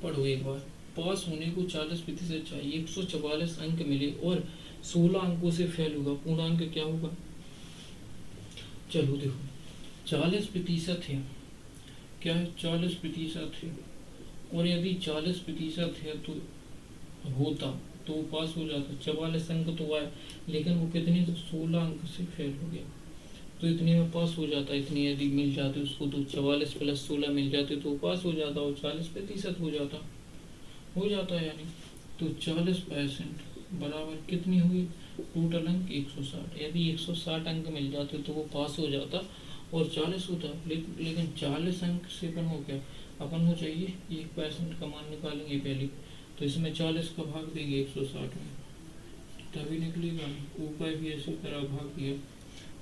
पढ़ो एक बार। पास होने को 40% चाहिए, 144 अंक मिले और 16 अंकों से फेल होगा, पूर्णांक क्या होगा? चलो देखो, 40% है, क्या है? 40% है, और यदि 40% है तो होता तो वो पास हो जाता। 44 अंक तो आए, लेकिन वो कितने? तो 16 अंक से फेल हो गया, तो इतने में पास हो जाता। इतनी यदि मिल जाते उसको तो 44 + 16 मिल जाते तो पास हो जाता, और 40% हो जाता है यानी। तो 40% बराबर कितनी हुई? टोटल अंक 160। यदि 160 अंक मिल जाते तो वो पास हो जाता और 40 होता, लेकिन 40 अंक से अपन हो गया, अपन को चाहिए 1% का मान निकालेंगे पहले, तो इसमें 40 का भाग देंगे 160 में, तभी निकलेगा। ऊपर भी इसी तरह भाग दिया,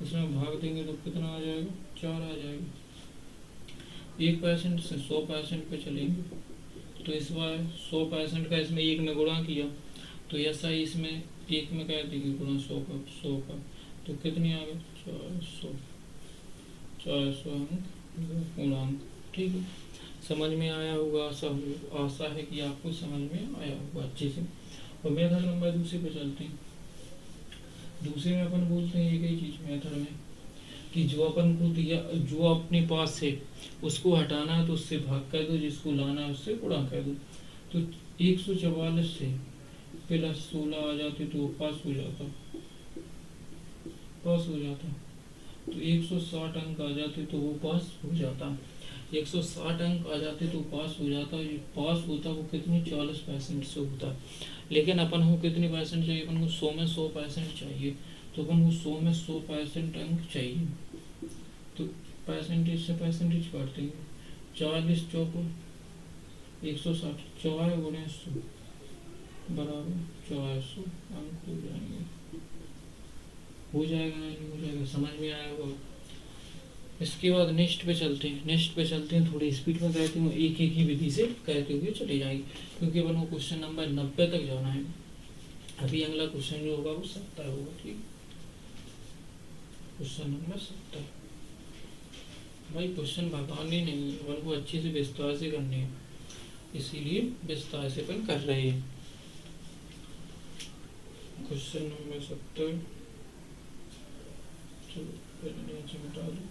इसमें भाग देंगे तो कितना आ जाएगा? 4 आ जाएगा। 1% से 100% पे चलेंगे, तो इस बार 100% का इसमें 1 में गुणा किया, तो ऐसा ही इसमें 1 में कर देंगे गुणा 100 का, तो कितनी आ गई? 400 अंक पूर्णांक। ठीक है, समझ में आया होगा, आशा है कि आपको समझ में आया होगा अच्छे से। और मेथड नंबर 2 पे चलते हैं। दूसरे में अपन बोलते हैं एक ही चीज मेथड में, कि जो अपन को दिया, जो अपने पास है उसको हटाना है तो उससे भाग कर दो, जिसको लाना है उससे गुणा कर दो। तो 144 से +16 आ जाते तो पास हो जाता, तो 160 अंक आ जाते तो वो पास हो जाता। 160 अंक आ जाते तो पास हो जाता। ये पास होता वो कितनी? 40% से होता। लेकिन अपन को कितनी परसेंट चाहिए? अपन को 100 में 100% चाहिए, तो अपन को 100 में 100% अंक चाहिए। तो परसेंटेज से परसेंटेज काट देंगे, 40 चौको 160, 4 गुणे 100 बराबर 400 अंक हो जाएंगे। हो जाएगा नहीं हो जाएगा? समझ में आया होगा। इसके बाद नेक्स्ट पे चलते हैं। थोड़ी स्पीड में कहती हूँ, एक एक ही विधि से कहते हुए चले जाएंगे, क्योंकि अपन को क्वेश्चन नंबर 90 तक जाना है। अभी अगला क्वेश्चन जो होगा वो 70 होगा। ठीक, क्वेश्चन नंबर 70। भाई क्वेश्चन बताने नहीं, अपन को अच्छे से विस्तार से करने हैं, इसीलिए विस्तार से अपन कर रहे हैं। क्वेश्चन नंबर 70, चलो पहले नीचे मिटा दो।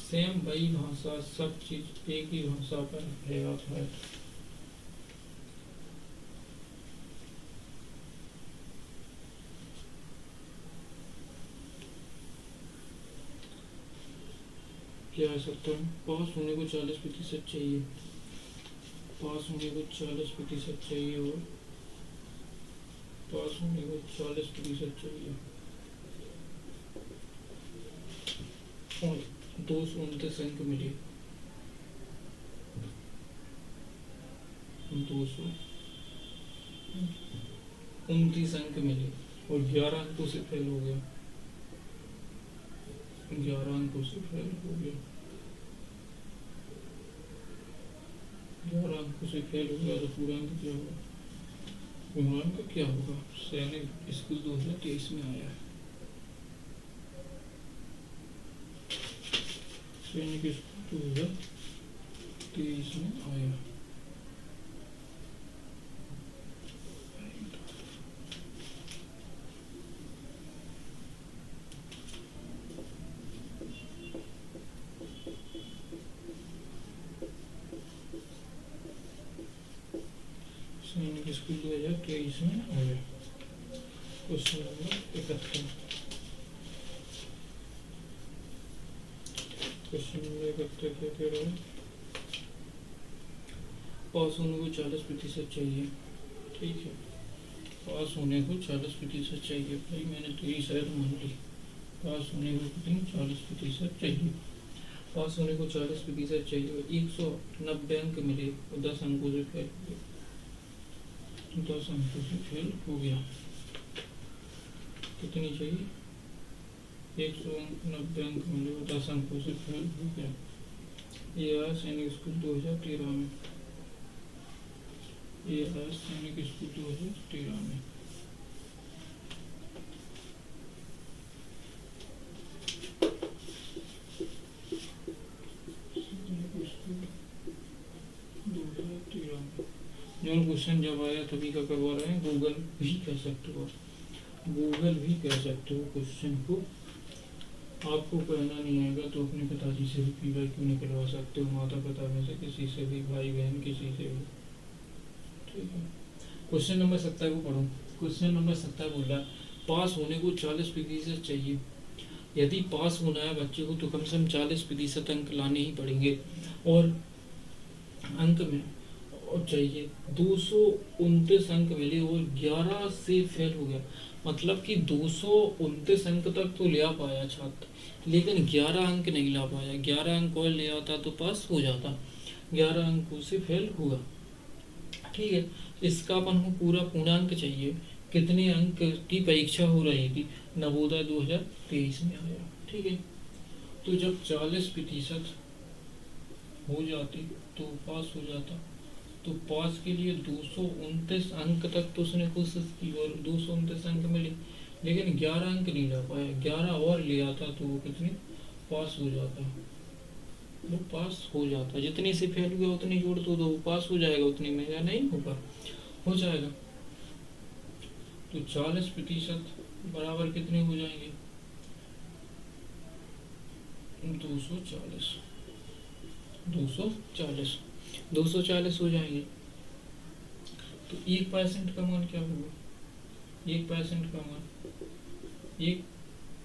सेम वही भाषा, सब चीज एक ही भाषा पर प्रयास है। क्या है? 70 पास होने को 40% चाहिए, पास होने को 40% चाहिए, और पास होने को 40% चाहिए, और 229 अंक मिले, 229 अंक मिले, और 11 अंकों से फेल हो गया, 11 अंकों से फेल हो गया, 11 अंकों से फेल हो गया, तो पूर्णांक क्या होगा? पूर्णांक क्या होगा? सैनिक स्कूल 2023 में आया है, सैनिक स्कूल 2023 में आया। सैनिक स्कूल 2023 में आया। Question number 71। क्वेश्चन नंबर 71 क्या कह रहा है? पास होने को 40% चाहिए। ठीक है, पास होने को 40% चाहिए। भाई मैंने तो यही शायद मान ली, पास होने को कितनी? 40% चाहिए। पास होने को 40% चाहिए, 190 अंक मिले और 10 अंकों से फेल हो गया, 10 अंकों से फेल हो गया। कितनी चाहिए? 190 अंक मिले और 10 अंकों से फेल हो गया। ये आया सैनिक स्कूल 2013 में, ये आया सैनिक स्कूल 2013 में। सैनिक स्कूल 2013 जो क्वेश्चन जब आया तभी का करवा रहे हैं, गूगल भी कह सकते हो, गूगल भी कह सकते हो क्वेश्चन को। आपको कहना नहीं आएगा तो अपने पिताजी से भी पी वाई क्यों निकलवा सकते हो, माता पिता में से किसी से भी, भाई बहन किसी से भी, ठीक है। क्वेश्चन नंबर 70 को पढ़ो। क्वेश्चन नंबर 70 बोल रहा है पास होने को 40% चाहिए। यदि पास होना है बच्चे को तो कम से कम 40% अंक लाने ही पड़ेंगे। और अंक में और चाहिए 229 अंक मिले और 11 से फेल हो गया, मतलब कि 229 अंक तक तो ले आ पाया छात्र, लेकिन 11 अंक नहीं ला पाया। 11 अंक और ले आता तो पास हो जाता, 11 अंकों से फेल हुआ, ठीक है। इसका अपन को पूरा पूर्णांक चाहिए। कितने अंक की परीक्षा हो रही थी, नवोदय 2023 में आया, ठीक है। तो जब 40% हो जाती तो पास हो जाता। तो पास के लिए 229 अंक तक तो उसने कोशिश की और 229 अंक मिले, लेकिन 11 अंक नहीं ला पाया। 11 और ले आता तो वो कितने पास हो जाता, वो पास हो जाता। जितनी से फेल हुआ उतनी जोड़ तो वो पास हो जाएगा, उतनी में या नहीं होगा, हो जाएगा। तो 40% बराबर कितने हो जाएंगे, 240, 240, 240 हो जाएंगे। तो 1% का मान क्या होगा, 1% का मान, एक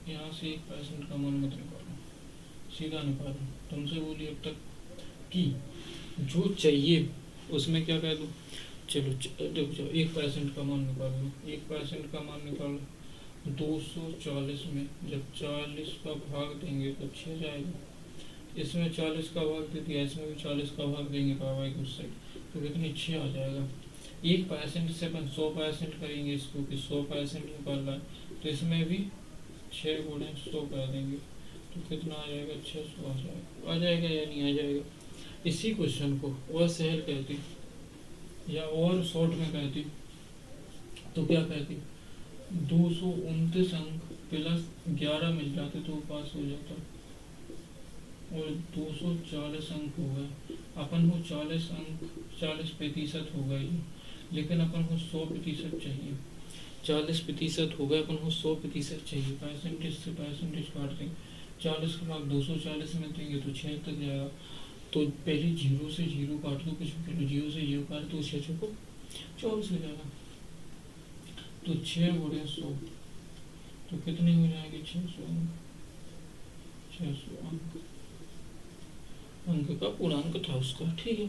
यहाँ से 1% का मान मत निकालो, सीधा निकालो। तुमसे बोली अब तक कि जो चाहिए उसमें क्या कह दो, चलो देखो जाओ 1% का मान निकाल लो, 1% का मान निकालो। 240 में जब 40 का भाग देंगे तो 6 जाएगा, इसमें 40 का भाग दे दिया, इसमें भी 40 का भाग देंगे पावर की उस साइड, तो कितनी 6 आ जाएगा। 1% से अपन 100% करेंगे इसको कि 100% निकालना है, तो इसमें भी 6 गुणे 100 कर देंगे तो कितना आ जाएगा, 600 आ जाएगा या नहीं आ जाएगा। इसी क्वेश्चन को और सहल कहती या और शॉर्ट में कहती तो क्या कहती, 229 अंक प्लस 11 मिल जाते तो पास हो जाता, और 240 अंक हो गए। अपन को 40 अंक 40% हो गए, लेकिन अपन को 100% चाहिए। 40% हो गए, अपन को 100% चाहिए। परसेंटेज से परसेंटेज काट देंगे, 40 का भाग 240 में देंगे तो 6 तक जाएगा। तो पहले 0 से 0 काट दो, कुछ भी 0 से 0 काट दो, 6 को 24 हो जाएगा। तो 6 गुणे 100 तो कितने हो जाएंगे, 600 अंक, 600 अंक अंक का पूर्णांक था उसका, ठीक है।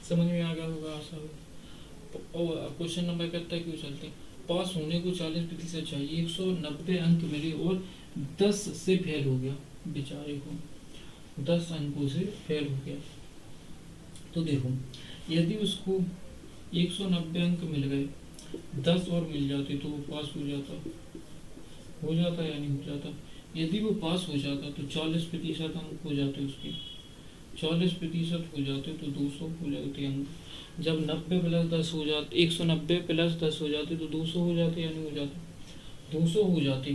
समझ में आ गया होगा आशा है। और क्वेश्चन नंबर कितना क्यों चलते हैं, पास होने को 40% चाहिए, 190 अंक मिले और 10 से फेल हो गया, बेचारे को 10 अंकों से फेल हो गया। तो देखो यदि उसको 190 अंक मिल गए, 10 और मिल जाते तो वो पास हो जाता, हो जाता या नहीं हो जाता। यदि वो पास हो जाता तो 40% अंक हो जाते उसके, 40% हो जाते तो 200 हो जाते अंक। जब 90 प्लस 10 हो जाते, 190 प्लस 10 हो जाते तो 200 हो जाते या नहीं हो जाते, 200 हो जाते।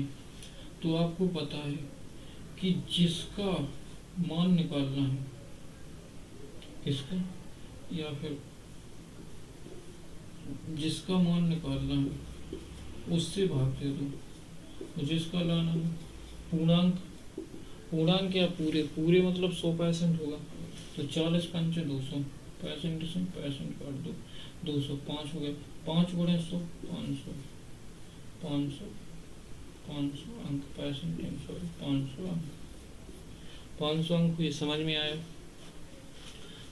तो आपको पता है कि जिसका मान निकालना है, किसका, या फिर जिसका मान निकालना है उससे भाग दे दो, जिसका लाना है पूर्णांक, पूर्णांक क्या पूरे, पूरे मतलब 100% होगा। तो 40 पंचे 200, परसेंट से परसेंट काट दो, 200, 5 हो गए, 5 गुणे 100 500, 500 500 अंक, परसेंटेज सॉरी 500 अंक, 500 अंक हुए। समझ में आया।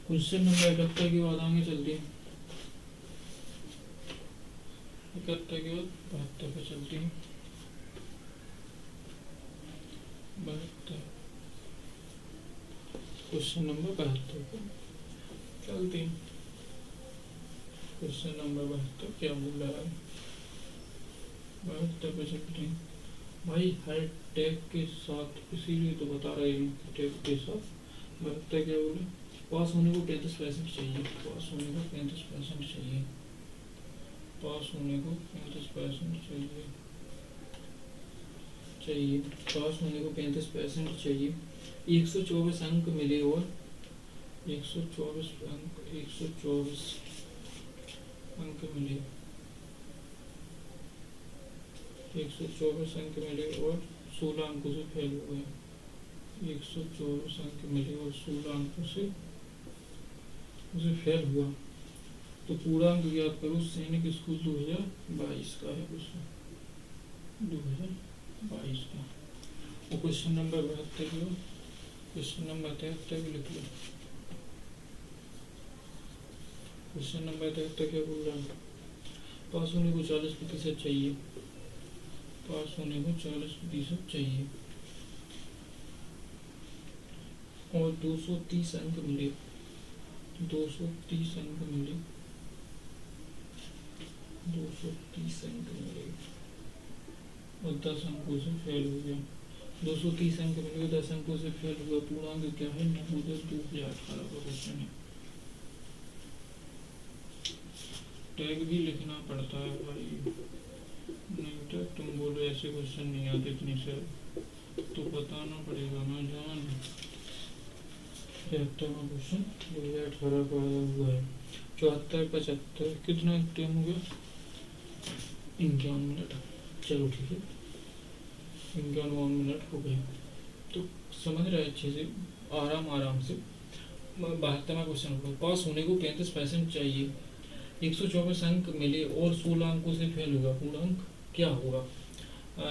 क्वेश्चन नंबर 71 के बाद आगे चलते हैं, 71 के बाद 72 पे चलते हैं। 72 क्वेश्चन नंबर 72 पे चलते हैं। क्वेश्चन नंबर 72 क्या बोल रहा है, 72 पे चलते हैं। भाई हर टैग के साथ, इसीलिए तो बता रहे हैं कि टैग के साथ 72 क्या बोले, पास होने को 35% चाहिए, पास होने को 35% चाहिए, पास होने को 35% चाहिए, पास होने को 35% चाहिए। 124 अंक मिले और 124 अंक, 124 मिले, 124 अंक मिले और 16 अंकों से फेल हो गया। 124 अंक मिले और 16 अंकों से उसे फेल हुआ। तो पूर्णांक ज्ञात करो। सैनिक स्कूल 2022 का है क्वेश्चन, 2022 का। और क्वेश्चन नंबर 72 लो, क्वेश्चन नंबर 73 भी लिख लो। क्वेश्चन नंबर 73 क्या बोल रहा है? पास होने को 40% चाहिए, पास होने को 40% चाहिए और 230 अंक मिले, 230 अंक मिले, 230 अंक मिले और 10 अंकों से फेल हो गया। 230 अंक मिले, 10 अंकों से फेल हुआ। पूर्णांक क्या है? नवोदय 2018 का क्वेश्चन है। टैग भी लिखना पड़ता है भाई, नहीं तो तुम बोलो ऐसे क्वेश्चन नहीं आते इतनी से, तो बताना पड़ेगा ना जान। 73वां क्वेश्चन 2018 का आया हुआ है। 74 75 कितना टाइम हो गया? 51 मिनट। चलो ठीक है, 51 मिनट हो गए। तो समझ रहे अच्छे से, आराम से। 72वां क्वेश्चन होगा। पास होने को 35% चाहिए, 124 अंक मिले और 16 अंकों से फेल हुआ। पूर्णांक क्या होगा?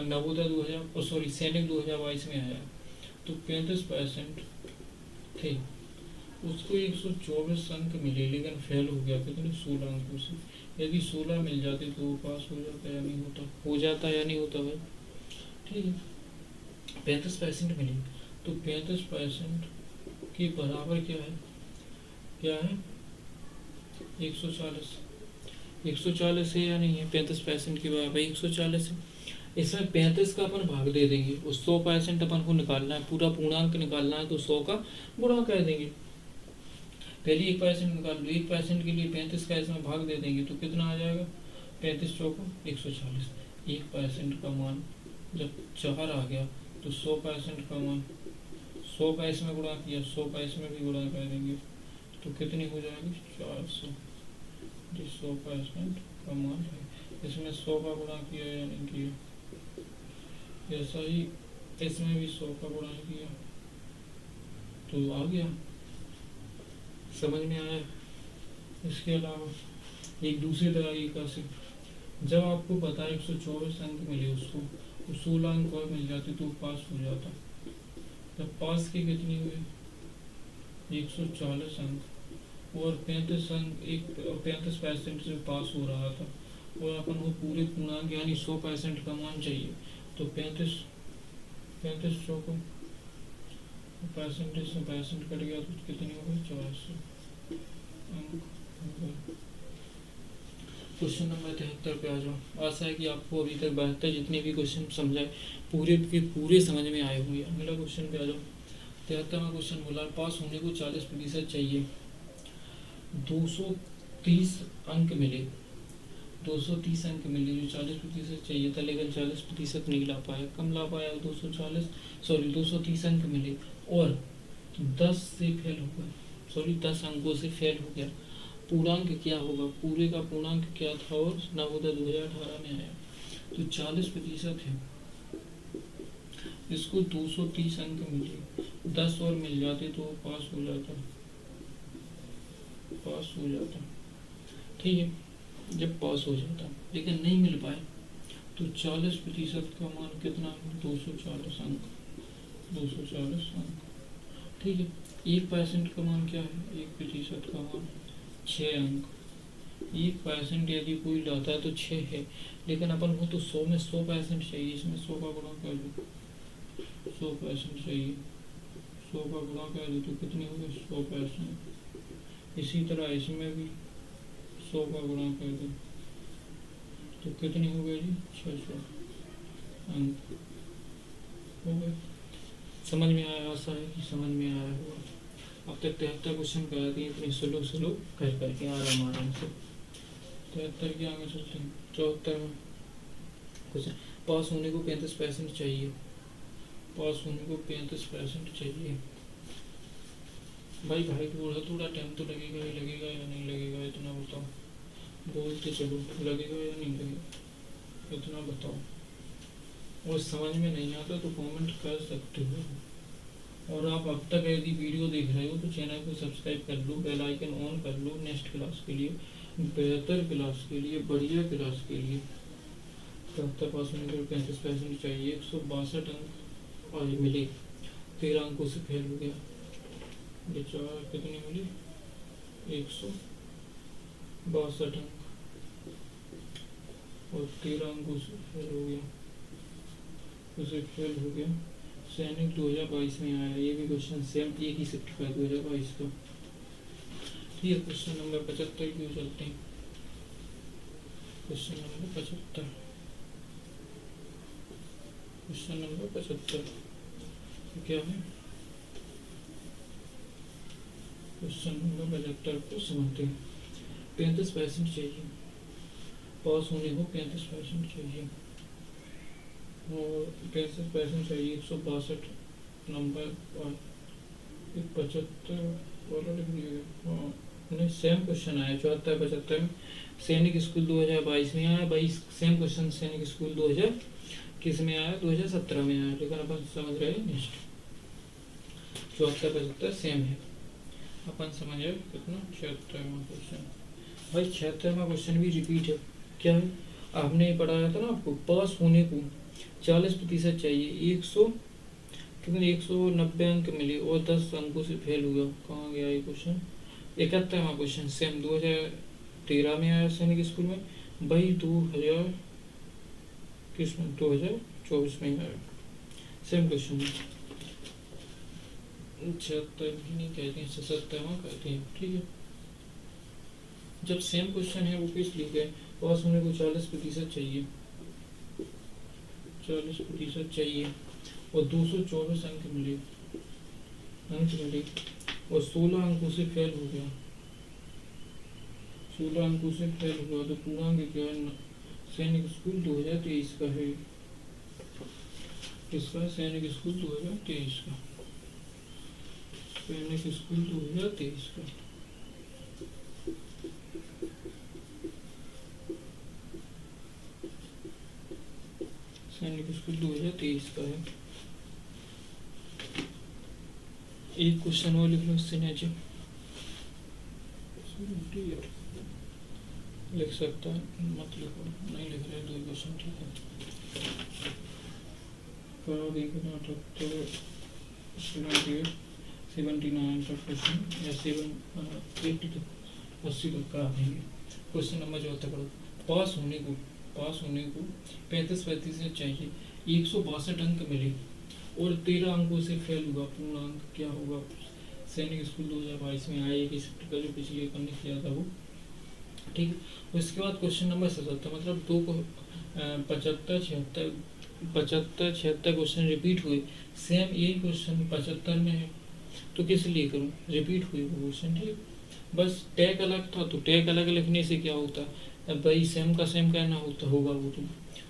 नवोदय 2000 सैनिक 2022 में आया, तो 35% थे, उसको 124 अंक मिले लेकिन फेल हो गया कितने? 16 अंकों से। यदि 16 मिल जाते तो वो पास हो जाता या नहीं होता? हो जाता या नहीं होता भाई? ठीक है, 35% मिले, तो 35% के बराबर क्या है? क्या है? 140। 140 है या नहीं है? 35% के बराबर 140 है। इसमें 35 का अपन भाग दे देंगे, उस 100% अपन को निकालना है, पूरा पूर्णांक निकालना है, तो 100 का गुणा कर देंगे। पहले 1% निकाल लो, 1% के लिए 35 का इसमें भाग दे देंगे तो कितना आ जाएगा? 35 चौको 140। 1% का मान जब 4 आ गया तो 100% का मान 100 का इसमें गुणा किया, 100 का इसमें भी गुणा कर देंगे तो कितनी हो जाएगी? 400। 100% का मान है, इसमें 100 का गुणा किया या नहीं किया? ऐसा ही इसमें भी 100 का गुणा किया तो आ गया। समझ में आया? इसके अलावा एक दूसरे तरीका से, जब आपको पता है 124 अंक मिले, उसको 16 अंक और मिल जाते तो पास हो जाता। जब पास के कितनी हुए? 140 अंक और 35 अंक, 35% से पास हो रहा था और अपन को पूरे पूर्णांक यानी 100% का मान चाहिए, तो 35 चौको परसेंटेज से 65 कट गया तो कितनी हो गई? 400 अंक। क्वेश्चन नंबर 73 पे आ जाओ। आशा है कि आपको अभी तक 72 जितने भी क्वेश्चन समझाए पूरे के पूरे समझ में आए होंगे। अगला क्वेश्चन पे आ जाओ। 73वां क्वेश्चन बोला पास होने को 40% चाहिए, 230 अंक मिले, 230 अंक मिले, जो 40% चाहिए था लेकिन 40% नहीं ला पाया, कम ला पाया, 230 अंक मिले और 10 से फेल हो गया, 10 अंकों से फेल हो गया। पूर्णांक क्या होगा? पूरे का पूर्णांक क्या था? और नवोदय 2018 में आया तो 40% है, इसको 230 अंक मिले, 10 और मिल जाते तो पास हो जाता, पास हो जाता। ठीक है, जब पास हो जाता लेकिन नहीं मिल पाए तो 40% का मान कितना? 240 अंक, 240 अंक। ठीक है, 1% का मान क्या है? 1% का मान 6 अंक। 1% यदि कोई लाता है तो 6 है, लेकिन अपन को तो 100 में 100% चाहिए, इसमें 100 का गुणा कर दो, 100% चाहिए, 100 का गुणा कर दो तो कितनी होगी? 100%। इसी तरह इसमें भी 100 का गुणा कर दो तो कितनी हो गई जी? 600 अंक हो गए। समझ में आया? आशा है कि समझ में आया होगा। अब तक 73 क्वेश्चन करा दिए, इतनी स्लो कर करके आराम से। 73 के आगे चलते हैं। 74 में क्वेश्चन पास होने को 35% चाहिए, पास होने को 35% चाहिए। भाई थोड़ा टाइम तो लगेगा ही लगेगा या नहीं लगेगा? इतना बताओ, बोलते चलो, लगेगा या नहीं लगेगा इतना बताओ। और समझ में नहीं आता तो कमेंट कर सकते हो। और आप अब तक यदि वीडियो देख रहे हो तो चैनल को सब्सक्राइब कर लो, बेल आइकन ऑन कर लो। नेक्स्ट क्लास के लिए, बेहतर क्लास के लिए, बढ़िया क्लास के लिए 73 पास होने के 35% चाहिए। 162 अंक और मिले, 13 अंकों से फेल हो गया। बेचारा कितनी मिली? 162 अंक और 13 अंकों से फेल हो गया, उसे फेल हो गया। सैनिक 2022 में आया, ये भी क्वेश्चन सेम एक ही शिफ्ट का 2022 का। ये क्वेश्चन नंबर 75 क्यों चलते हैं? क्वेश्चन नंबर 75, क्वेश्चन नंबर 75 क्या है? क्वेश्चन नंबर 75 को समझते हैं। 35% चाहिए, पास होने को 35% चाहिए और 35% चाहिए। 162 नंबर और 75 वाला लिख दिया गया। हाँ नहीं, सेम क्वेश्चन आया 74 75 में। सैनिक स्कूल 2022 में आया, 22 सेम क्वेश्चन सैनिक स्कूल 2000 किस में आया? 2017 में आया। लेकिन अपन समझ रहे हैं नेक्स्ट 74 75 सेम है। अपन समझ रहे कितना? 76वां क्वेश्चन। भाई 76वां क्वेश्चन भी रिपीट है। क्या है? आपने पढ़ाया था ना, आपको पास होने को 40% चाहिए। 100 कितने? 190 अंक मिले और 10 अंकों से फेल हुआ। कहाँ गया ये क्वेश्चन? 71वां क्वेश्चन सेम 2013 में आया सैनिक स्कूल में, भाई 2000 किस में? 2024 में आया। सेम क्वेश्चन है। 76 नहीं कहते हैं, 77वां कहते हैं। ठीक है, जब सेम क्वेश्चन है वो किस लिए गए? पास होने को 40% चाहिए, 40% चाहिए और 224 अंक मिले और 16 अंकों से फेल हो गया। 16 अंकों से फेल हुआ तो पूर्णांक क्या है? सैनिक स्कूल 2023 का है। किसका? सैनिक स्कूल 2023 का। सैनिक स्कूल 2023 का। सैनिक स्कूल 2023 का है। एक क्वेश्चन और लिख लो इससे नीचे, लिख सकता है, मत लिखो, नहीं लिख रहे। 2 क्वेश्चन ठीक है। नाटक तो 79 का क्वेश्चन या 80 तक 80 तक का आएंगे। क्वेश्चन नंबर 74 पढ़ो। पास होने को 35% चाहिए। 162 अंक मिले और 13 अंकों से फेल हुआ। पूर्णांक क्या होगा? सैनिक स्कूल 2022 में आया कि शिफ्ट का जो पिछले करने किया था वो। ठीक है, उसके बाद क्वेश्चन नंबर 77, मतलब 2 को 75 76 क्वेश्चन रिपीट हुए। सेम यही क्वेश्चन 75 में है तो किस लिए करूँ? रिपीट हुए वो क्वेश्चन। ठीक, बस टैग अलग था तो टैग अलग लिखने से क्या होता? भाई सेम का सेम कहना होता होगा वो तो।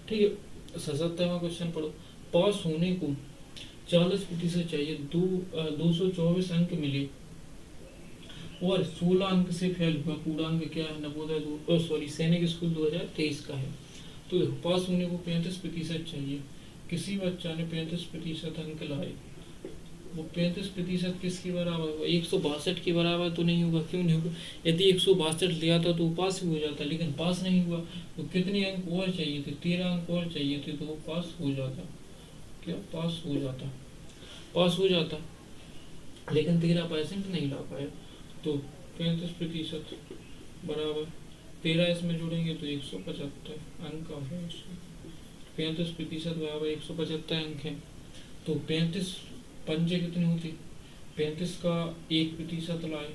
ठीक है, 77वां क्वेश्चन पढ़ो। पास होने को 40% चाहिए। 224 अंक मिले और 16 अंक से फेल हुआ। पूर्णांक क्या है? नवोदय सैनिक स्कूल 2023 का है। तो देखो, पास होने को 35% चाहिए। किसी बच्चा ने 35% अंक लाए, वो 35% किसके बराबर होगा? 162 के बराबर तो नहीं होगा। क्यों नहीं होगा? यदि 162 लिया था तो पास भी हो जाता, लेकिन पास नहीं हुआ तो कितने अंक और चाहिए थे? 13 अंक और चाहिए थे तो वो पास हो जाता। क्या? पास हो जाता, पास हो जाता। लेकिन 13% नहीं ला पाया तो 35% बराबर 13 इसमें जोड़ेंगे तो 175 अंक का है। 35% बराबर 175 अंक है। तो 35 पंजे कितनी होती? 35 का 1% लाए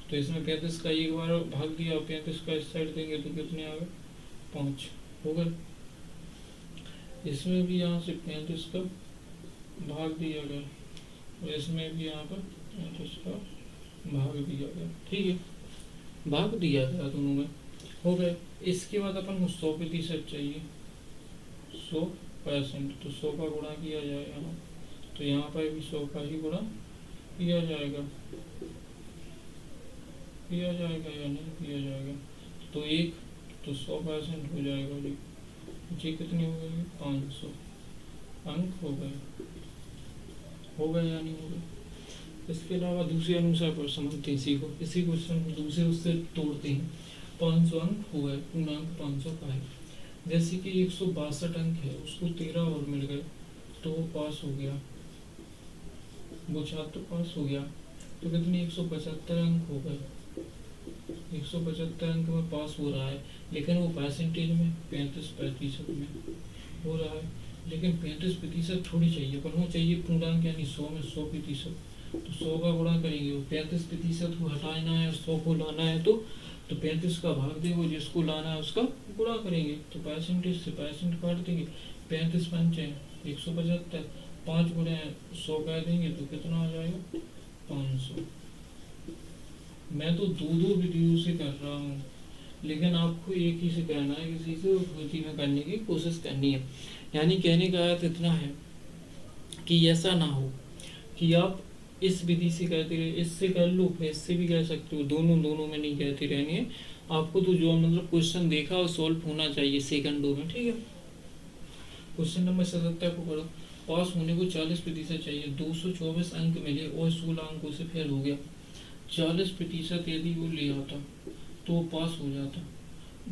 तो इसमें 35 का एक बार भाग दिया, 35 का इस साइड देंगे तो कितने आ गए? 5 हो गए। इसमें भी यहाँ से 35 का भाग दिया गया और इसमें भी यहाँ पर 35 का भाग दिया गया। ठीक है, भाग दिया गया, दोनों में हो गए। इसके बाद अपन को 100% चाहिए। 100% तो 100 का गुणा किया जाएगा, तो यहाँ पर भी 100 का ही गुणा किया जाएगा या नहीं किया जाएगा? तो 1 तो 100% हो जाएगा। जी कितनी हो गई? 500 अंक हो गए या नहीं हो गए? इसके अलावा दूसरे अनुसार पर समझते हैं इसी क्वेश्चन को दूसरे उससे तोड़ते हैं। 500 अंक हो गए, पूर्णांक 500 का है। जैसे कि 162 अंक है, उसको 13 और मिल गए तो वो पास हो गया, वो छात्र पास हो गया। तो कितने? 175 अंक हो गए। 175 अंक में पास हो रहा है, लेकिन वो परसेंटेज में 35% में हो रहा है। लेकिन 35% थोड़ी चाहिए, पर वो चाहिए पूर्णांक, यानी 100 में 100%। तो 100 का गुणा करेंगे, वो 35% को हटाना है, 100 को लाना है। तो 35 का भाग देंगे, जिसको लाना है उसका गुणा करेंगे। तो परसेंटेज से परसेंट काट देंगे, 35 पंचे 175, 5 गुणे 100 कह देंगे तो कितना आ जाएगा? 500। मैं तो दो वीडियो से कर रहा हूँ, लेकिन आपको एक ही से करना है, किसी से उसी में करने की कोशिश करनी है। यानी कहने का अर्थ इतना है कि ऐसा ना हो कि आप इस विधि से कहते रहे, इससे कर लो, फिर इससे भी कह सकते हो, दोनों में नहीं कहते रहने हैं आपको। तो जो मतलब क्वेश्चन देखा और सॉल्व होना चाहिए सेकंडों में, ठीक है। क्वेश्चन नंबर 77 को पढ़ो। पास होने को 40% चाहिए, 224 अंक मिले और 16 अंकों से फेल हो गया। 40% यदि वो ले आता तो वो पास हो जाता।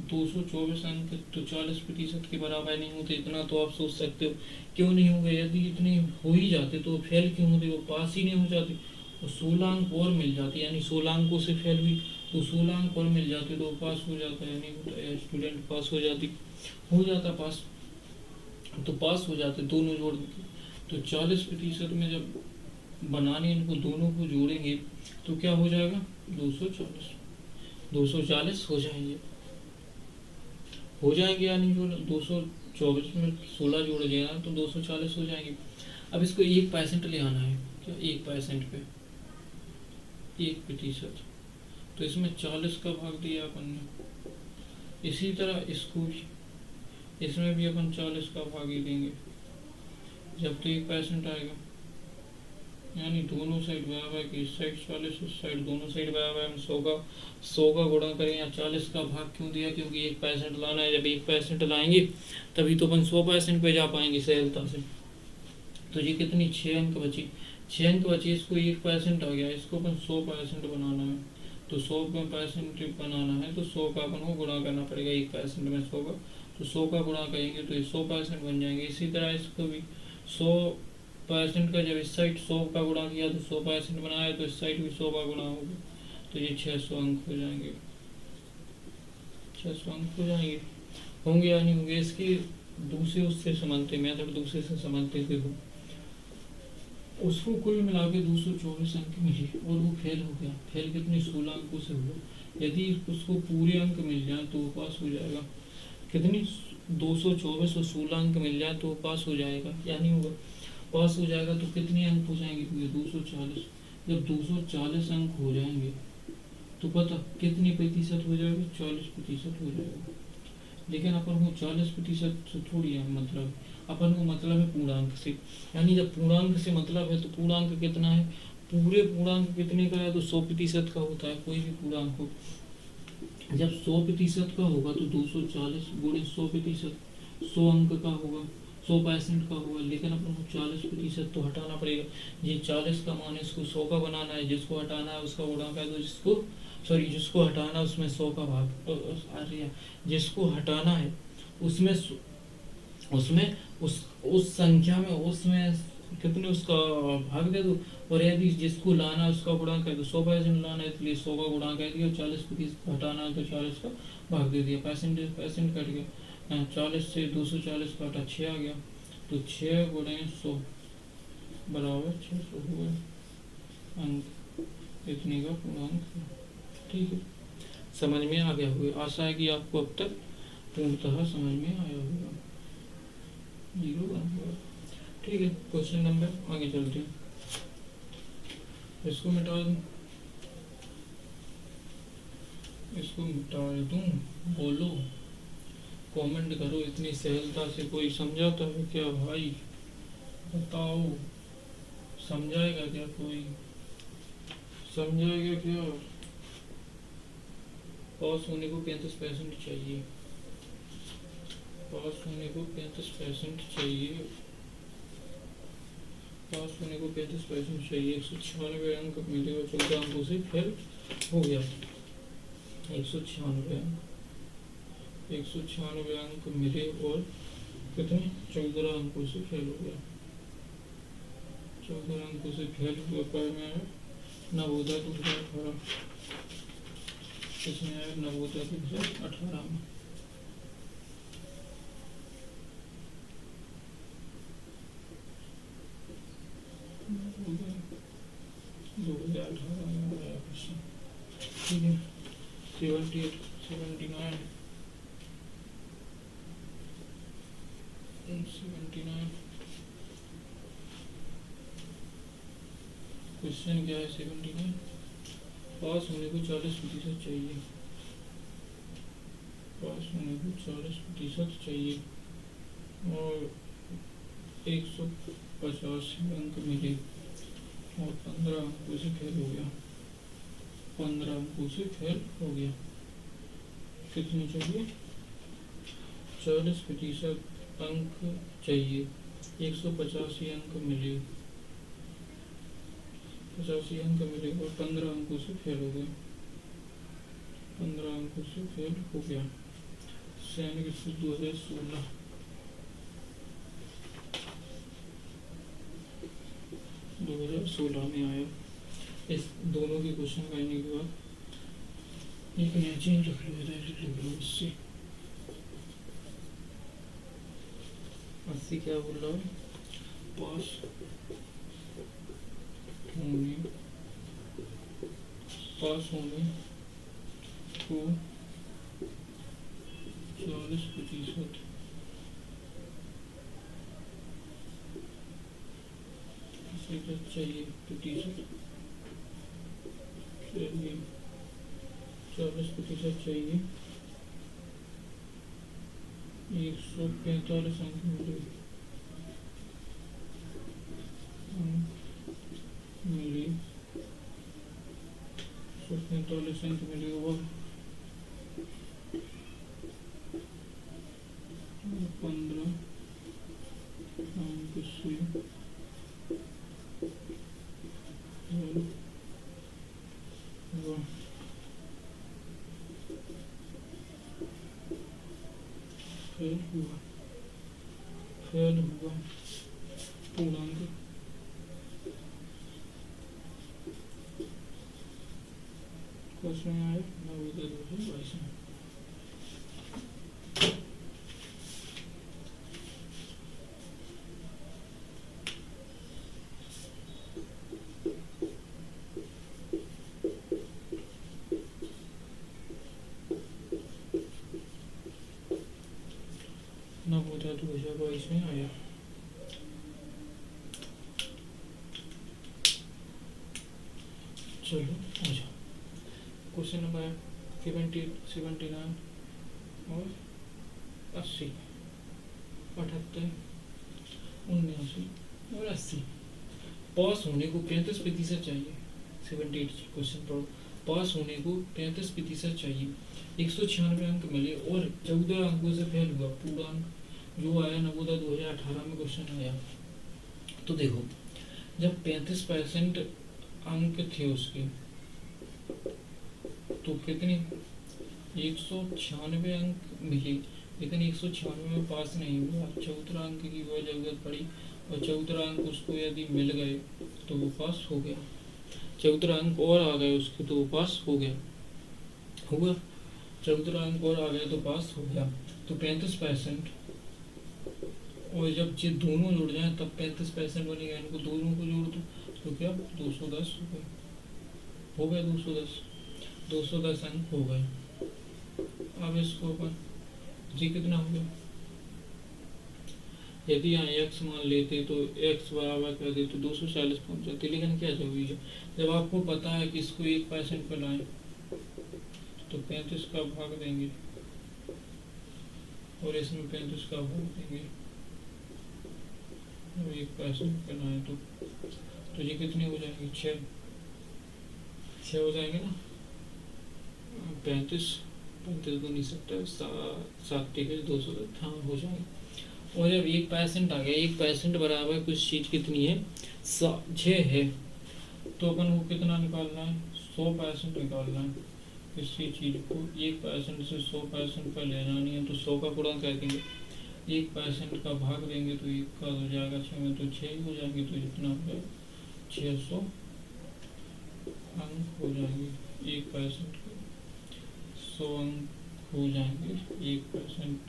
224 अंक तो 40% के बराबर नहीं होते, इतना तो आप सोच सकते हो। क्यों नहीं होंगे? यदि इतने हो ही जाते तो फेल क्यों होते? वो पास ही नहीं हो जाते। और 16 अंक और मिल जाते, यानी 16 अंकों से फेल हुई तो 16 अंक और मिल जाते तो पास हो जाता, यानी स्टूडेंट पास हो जाती, हो जाता पास। तो पास हो जाते दोनों जोड़ देते। तो 40% में जब बनाने इनको दोनों को जोड़ेंगे तो क्या हो जाएगा? 240 हो जाएंगे यानी जो 224 में 16 जोड़ दिया ना तो 240 हो जाएंगे। अब इसको 1% ले आना है, क्या 1% पे 1%, तो इसमें 40 का भाग दिया अपन ने। इसी तरह इसको भी, इसमें भी अपन 40 का भाग ही देंगे जब तो 1% आएगा, यानी दोनों साइड बराबर की, इस साइड 40 उस साइड, दोनों साइड बराबर। हम 100 का गुणा करें या 40 का भाग क्यों दिया? क्योंकि 1% लाना है, जब 1% लाएंगे तभी तो अपन 100% पे जा पाएंगे सहजता से। तो ये कितनी 6 अंक बची, 6 अंक बची, इसको 1% आ गया, इसको अपन 100% बनाना है। तो 100% बनाना है तो 100 का अपन को गुणा करना पड़ेगा 1% में 100 का। तो 100 का गुणा करेंगे तो ये 100% बन जाएंगे। इसी तरह इसको भी 100% का, जब इस साइड 100 का गुणा किया तो 100% बनाया, तो इस साइड भी 100 का गुणा होगा। तो ये 600 अंक हो जाएंगे, 600 अंक हो जाएंगे, होंगे या नहीं होंगे? इसकी दूसरे उससे समझते, मेथड दूसरे से समझते। देखो उसको कुल मिला के 224 अंक मिले और वो फेल हो गया। फेल कितने? 16 अंकों से हुआ। यदि उसको पूरे अंक मिल जाए तो वो पास हो जाएगा। कितनी? 224 और 16 अंक मिल जाए तो वो पास हो जाएगा या नहीं होगा? पास हो जाएगा। तो कितने अंक हो जाएंगे? 240। जब 240 अंक हो जाएंगे तो पता कितनी प्रतिशत हो जाएगा? 40% हो जाएगा। लेकिन अपन को 40% से थोड़ी है मतलब, अपन को मतलब है पूर्णांक से। यानी जब पूर्णांक से मतलब है तो पूर्णांक कितना है? पूरे पूर्णांक कितने का है? तो 100% का होता है कोई भी पूर्णांक हो। जब 100% का होगा तो 240 गुणे 100%, 100 अंक का होगा, 100% का होगा। लेकिन अपन को 40% तो हटाना पड़ेगा। ये 40 का मान इसको 100 का बनाना है, जिसको हटाना है उसका गुणा कर दो, जिसको हटाना है उसमें 100 का भाग, अरे जिसको हटाना है उसमें उसमें उस संख्या में उसमें कितने उसका भाग दे दो। और यदि जिसको लाना है उसका गुणा कर दो। 100% लाना है इसलिए 100 का गुणा कर दिया, 40% हटाना है तो 40 का भाग दे दिया। परसेंट कट गया, 40 से 240 काटा 6 आ गया। तो 6 गुणे 100 बराबर 600 हुआ अंक, इतने का पूर्णांक। ठीक है, समझ में आ गया होगा। आशा है कि आपको अब तक पूर्णतः समझ में आया होगा। 0 बन गया। ठीक है, क्वेश्चन नंबर आगे चलते हैं। इसको मिटा दूं, इसको मिटा दूं, बोलो, कमेंट करो। इतनी सहजता से कोई समझाता है क्या भाई? बताओ, समझाएगा क्या कोई? समझाएगा क्या? पास होने को 35% चाहिए, पास होने को 35% चाहिए, पास होने को 35% चाहिए। 196 अंक मिले और 14 अंकों से फेल हो गया। 196 अंक, 196 अंक मिले और कितने 14 अंकों से फेल हो गया, 14 अंकों से फेल हुआ। पर में नवोदय 2018, इसमें आया नवोदय 2018 में। नवोदय 2018 में आया क्वेश्चन, ठीक है। 78, 79, 79 क्वेश्चन क्या है? 79 पास होने को 40% चाहिए, पास होने को 40% चाहिए और 185 अंक मिले और 15 अंकों से फेल हो गया, 15 अंकों से फेल हो गया। कितने चाहिए? 40% अंक चाहिए, 185 अंक मिले, 85 अंक मिले और 15 अंकों से फेल हो गया, 15 अंकों से फेल हो गया। सैनिक स्कूल 2016, 2016 में आया। इस दोनों के क्वेश्चन करने के बाद एक नया चेंज रख लो, लिख लो 80, 80 क्या बोल रहा है? पास होने, पास होने को 40% चाहिए, प्रतिशत चाहिए, 40% चाहिए, 145 अंक मिले, मिले 145 अंक मिले और 15 अंक से फेल हुआ, फेल हुआ पूर्णांक क्वेश्चन आए नवोदय 2022 में। नवोदय 2022 में आया। चलो अच्छा, क्वेश्चन नंबर 70, 79 और 80, 78, 79 और 80। पास होने को 35% चाहिए। 78 क्वेश्चन पढ़ो। पास होने को 35% चाहिए, 196 अंक मिले और 14 अंकों से फेल हुआ। पूर्णांक जो आया नवोदय 2018 में क्वेश्चन आया। तो देखो, जब 35% अंक थे उसके, तो कितने 196 अंक मिले, लेकिन 196 में पास नहीं हुआ। 14 अंक की वह जरूरत पड़ी और 14 अंक उसको यदि मिल गए तो वो पास हो गया। 14 अंक और आ गए उसके तो वो पास हो गया, हुआ 14 अंक और आ गए तो पास हो गया। तो 35%, और जब ये दोनों जुड़ जाए तब 35% बनेगा। इनको दोनों को जोड़ दो तो क्या 210 हो गया 210 अंक हो गए। अब इसको अपन जी कितना हो गया, यदि यहाँ x मान लेते तो x बराबर कर दे तो 240 पहुँच जाते। लेकिन क्या जरूरी है, जब आपको पता है कि इसको 1% पर लाएं तो 35 का भाग देंगे और इसमें 35 का भाग देंगे, 1% पर लाएं तो ये कितने हो जाएंगे, 6 हो जाएंगे ना। 35 35 दूनी 70, 7 है 200, हाँ हो जाएगा। और जब 1% आ गया, 1% बराबर कुछ चीज़ कितनी है, 6 है, तो अपन को कितना निकालना है, 100% निकालना है किसी चीज़ को। 1% से 100% पर ले जानी है तो 100 का गुणा कर देंगे, 1% का भाग देंगे तो 1 का हो जाएगा 6 में, तो 6 ही हो जाएगी, तो जितना हो जाएगा 600 अंक हो जाएंगे। 1% के 100 अंक हो जाएंगे, 1%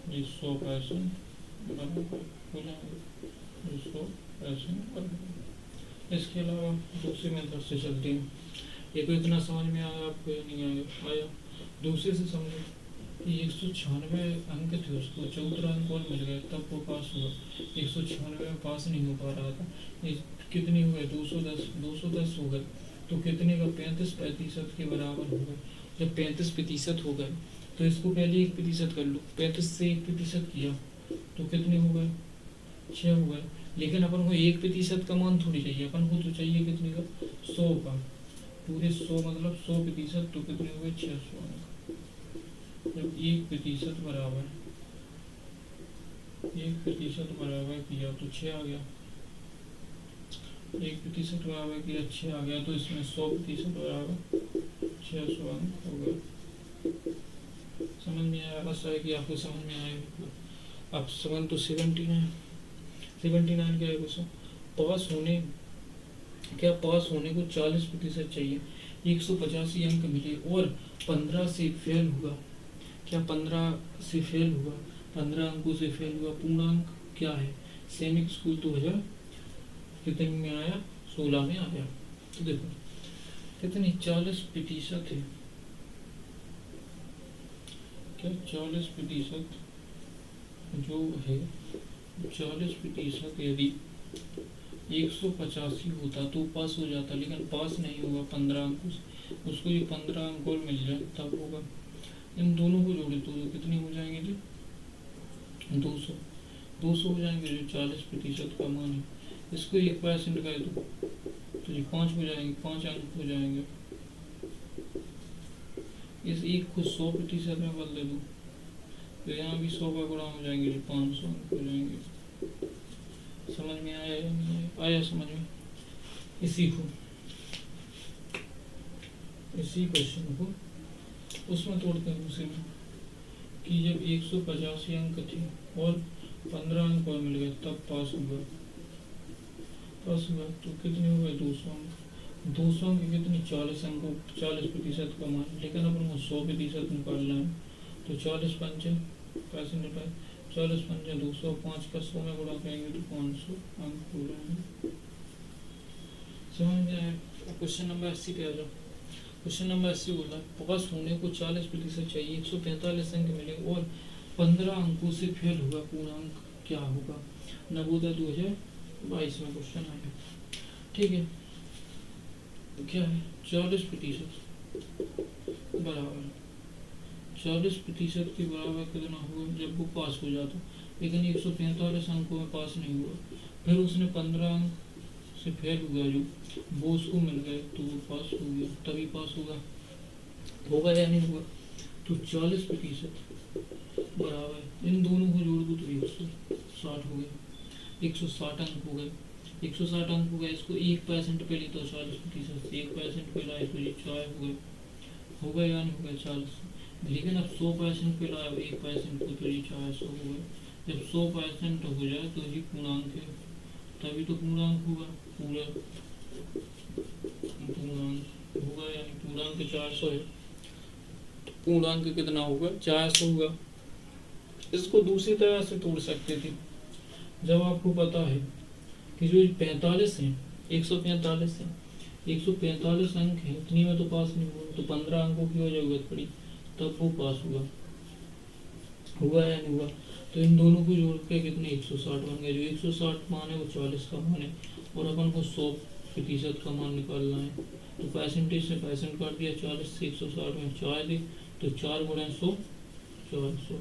100% बराबर हो जाएंगे 100% बराबर। इसके अलावा दूसरी मेथड से चलते हैं। ये तो इतना समझ में आया आपको या नहीं आया? दूसरे से समझो कि 196 अंक थे, उसको 14 अंक और मिल गए, तब वो पास हुआ। 196 में पास नहीं हो पा रहा था, ये कितने हुए, 210 हो गए, तो कितने का, 35% के बराबर हो गए। जब 35% हो गए तो इसको पहले 1% कर लो, 35 से 1% किया तो कितने हो गए, 6 हो गए। लेकिन अपन को 1% का मान थोड़ी चाहिए, अपन को तो चाहिए कितने का, 100 का। पूरे 100 मतलब 100%, तो कितने हो गए, 600 अंक। जब 1% बराबर 1% बराबर किया तो 6 आ गया, 1% बराबर किया 6 आ गया, तो इसमें 100% बराबर 600 अंक हो गए। समझ में आया? आशा है कि आपको समझ में आएगा। अब सवाल तो 79 क्या है क्वेश्चन, पास होने को 40% चाहिए, 185 अंक मिले और 15 से फेल हुआ। क्या 15 से फेल हुआ, 15 अंकों से फेल हुआ, पूर्णांक क्या है, सैनिक स्कूल 2000 कितने में आया, 16 में आया। तो देखो कितनी 40% है, क्या 40% जो है, 40% यदि 185 होता तो पास हो जाता, लेकिन पास नहीं हुआ 15 अंकों से, उसको ये 15 अंक और मिल जाए तब होगा। इन दोनों को जोड़े तो कितनी हो जाएंगे जी, 200 हो जाएंगे, जो 40% का मान है। इसको 1% कर दो तो ये 5 हो जाएंगे, 5 अंक हो जाएंगे। इस 1 को 100% में बदल दो तो यहाँ भी 100 का गुणा हो जाएंगे, जो 500 अंक हो जाएंगे। समझ में आया या नहीं आया? समझ में। इसी क्वेश्चन को उसमें तोड़ते हैं दूसरे में, कि जब 185 अंक थे और 15 अंक और मिल गए तब पास हुआ, तो कितने हुए, 200 अंक। 200 अंक कितनी, 40 अंकों, 40% का मान, लेकिन अपन को 100% निकालना है, तो 40 पंचे 200, 5 का 100 में गुणा करेंगे तो 500 अंक हो जाएंगे। समझ में आया? क्वेश्चन नंबर 80 पे आ जाओ। क्वेश्चन नंबर 80 बोला, पास होने को 40% चाहिए, 145 अंक मिले और 15 अंकों से फेल हुआ, पूर्णांक क्या होगा। नवोदय 2022 में क्वेश्चन आया। ठीक है, तो क्या है, 40% बराबर 40% के बराबर कितना हुआ जब वो पास हो जाता, लेकिन 145 अंकों में पास नहीं हुआ, फिर उसने 15 अंक से फेल हुआ, जो वो उसको मिल गए तो वो पास हो गया, तभी पास होगा या नहीं हुआ। तो 40% बराबर इन दोनों को जोड़ दो तो 160 हो गया, 160 अंक हो गए, 160 अंक हो गए। इसको 1% पे लेता 40% से 1% पे लाए तो ये 4 हो गए या नहीं हो गए, 40। लेकिन अब 100% पे लाया 1% को तो ये 400 हो गए। जब 100% हो जाए तो ये पूर्णांक है, तभी तो पूर्णांक होगा, पूर्णांक होगा, यानी पूर्णांक 400 है, पूर्णांक कितना होगा, 400 होगा। इसको दूसरी तरह से तोड़ सकते थे, जब आपको पता है कि जो 45 है, 145 है, 145 अंक है, इतनी में तो पास नहीं हुआ, तो 15 अंकों की जरूरत पड़ी तब वो पास हुआ या नहीं हुआ। तो इन दोनों को जोड़ के कितने 160 बन गए। जो 160 मान है वो 40 का मान है, और अपन को 100% का मान निकालना है। तो परसेंटेज से परसेंट काट दिया, 40 से 160 में 4 दी, तो 4 गुणा 100 400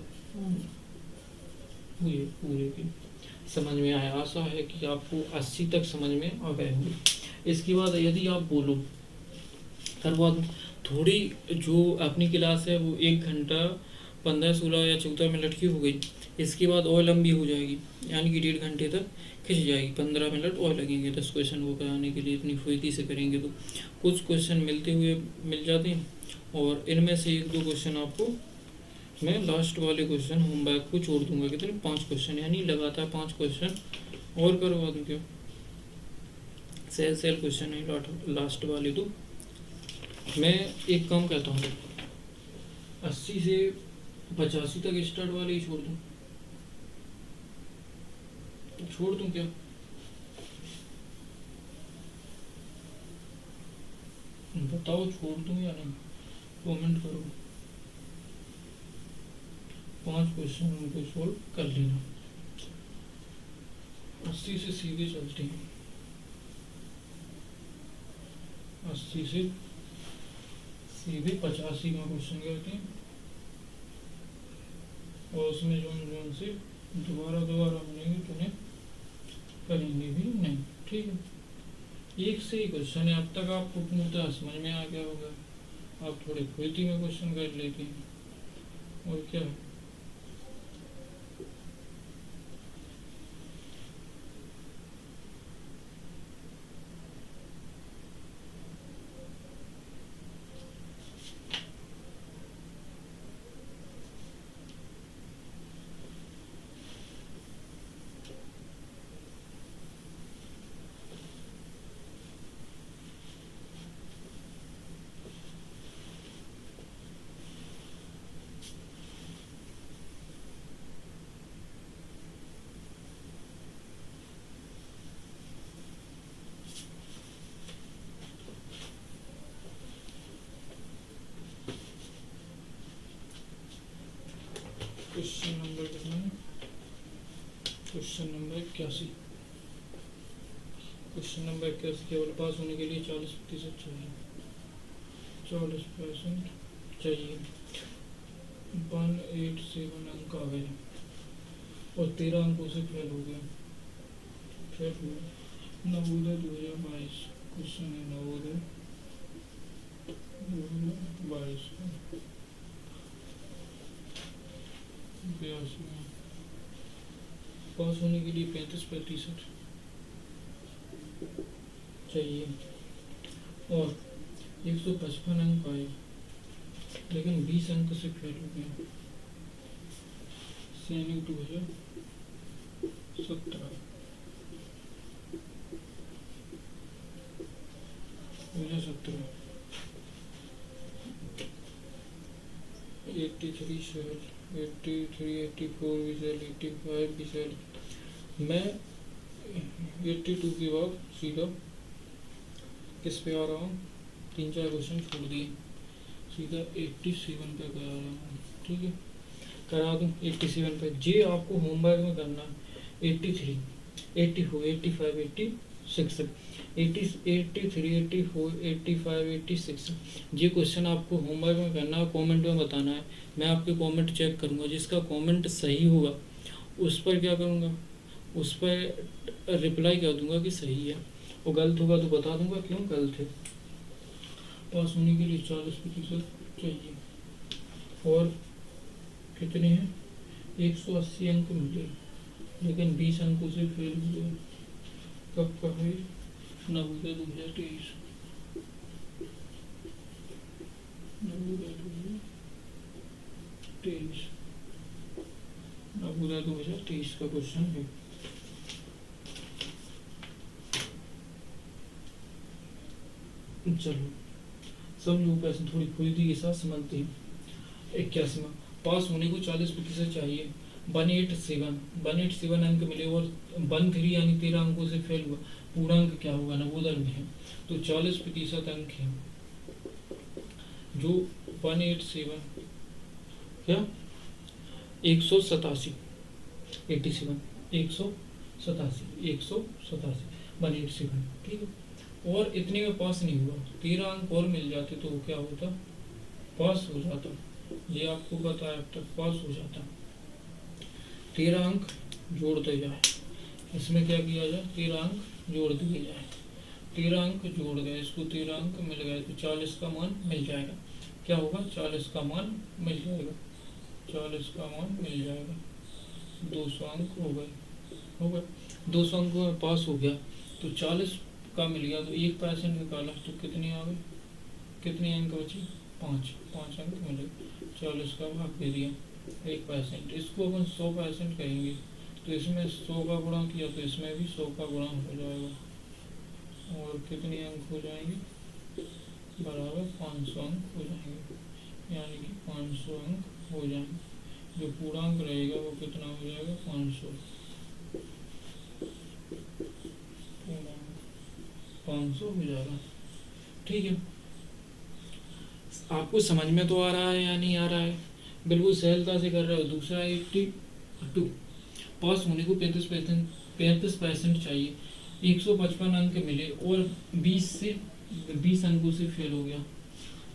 हुए पूरे की। समझ में आया? आशा है कि आपको 80 तक समझ में आ गए होंगे। इसके बाद यदि आप बोलो करवा दूँ थोड़ी जो अपनी क्लास है वो 1 घंटा 15, 16 या 14 मिनट की हो गई, इसके बाद और लंबी हो जाएगी, यानी कि 1.5 घंटे तक खिंच जाएगी। 15 मिनट और लगेंगे 10 क्वेश्चन वो कराने के लिए, इतनी फुर्ती से करेंगे तो कुछ क्वेश्चन मिलते हुए मिल जाते हैं, और इनमें से 1-2 क्वेश्चन आपको मैं लास्ट वाले क्वेश्चन होमवर्क को छोड़ दूंगा। कितने? 5 क्वेश्चन, यानी लगातार 5 क्वेश्चन और करवा दूँ क्या? सेल क्वेश्चन है लास्ट वाले। तो मैं एक काम करता हूँ, 80 से 85 तक स्टार्ट वाले ही छोड़ दूँ क्या? बताओ छोड़ दूँ या नहीं, कमेंट करो। 5 क्वेश्चन उनको सोल्व कर लेना। 80 से सीधे चलते हैं, 80 से सीधे 85 का क्वेश्चन करते हैं, और उसमें जोन से दोबारा बनेंगे तो उन्हें करेंगे भी नहीं। ठीक है, एक से ही क्वेश्चन है। अब तक आपको पूर्णतः समझ में आ गया होगा। आप थोड़े फुर्ती में क्वेश्चन कर लेते हैं, और क्या है। क्वेश्चन नंबर कितना है? Question number 81। क्वेश्चन नंबर 81 केवल पास होने के लिए 40% चाहिए। 40% चाहिए। 187 अंक आ गए, और 13 अंकों से फेल हो गया। नवोदय 2022 क्वेश्चन है, नवोदय 2022 82 पास होने के लिए 35% चाहिए, और 155 अंक आए, लेकिन 20 अंक से फेल हो गया। सैनिक 2017 83 शहर, 83, 84 विशल, 85 विशल। मैं 82 के बाद सीधा किस पे आ रहा हूँ? 3-4 क्वेश्चन छोड़ दिए, सीधा 87 पे करा रहा हूँ। ठीक है, करा दूँ 87 पे। जे आपको होमवर्क में करना 83, 84, 85, 86, 83, 84, 85, 86 ये क्वेश्चन आपको होमवर्क में करना है, कमेंट में बताना है। मैं आपके कमेंट चेक करूँगा, जिसका कमेंट सही होगा उस पर क्या करूँगा, उस पर रिप्लाई कर दूँगा कि सही है, और गलत होगा तो बता दूँगा क्यों गलत है। पास होने के लिए 40% चाहिए, और कितने हैं? 180 अंक मिले, लेकिन 20 अंकों से फेल हुए। कब का है? नवोदय 2023। नवोदय 2023 नवोदय 2023 का क्वेश्चन है। चलो सब लोग पैसे थोड़ी फुर्ती के साथ समझते हैं। 81 पास होने को 40% चाहिए। 187 अंक मिले, और 13 यानी 13 अंकों से फेल हुआ। पूरा अंक क्या होगा? नवोदय में है तो 40% अंक है, जो 187 क्या 187 187 187 ठीक है। और इतने में पास नहीं हुआ, 13 अंक और मिल जाते तो क्या होता? पास हो जाता। ये आपको पता है, अब तक पास हो जाता। 13 अंक जोड़ दिए जाए, इसमें क्या किया जाए? 13 अंक जोड़ दिए जाए 13 अंक जोड़ गए, इसको 13 अंक मिल गए तो 40 का मान मिल जाएगा। क्या होगा? 40 का मान मिल जाएगा, 40 का मान मिल जाएगा। 200 अंक हो गए, हो गए 200 अंक में पास हो गया। तो 40 का मिल गया तो 1% निकाला तो कितनी आ गई, कितनी अंक बची? 5 अंक मिले। 40 का भाग दे दिया 1%, इसको अपन 100% कहेंगे। तो इसमें 100 का गुणा किया तो इसमें भी 100 का गुणा हो जाएगा और कितने अंक हो जाएंगे? बराबर 500 अंक हो जाएंगे, यानी कि 500 अंक हो जाएंगे। जो पूर्णांक रहेगा वो कितना हो जाएगा? 500, पूर्णांक 500 हो जाएगा। ठीक है, आपको समझ में तो आ रहा है या नहीं आ रहा है? बिल्कुल सहजता से कर रहे हो। दूसरा 82, पास होने को 35% चाहिए, 155 अंक मिले और 20 अंकों से फेल हो गया।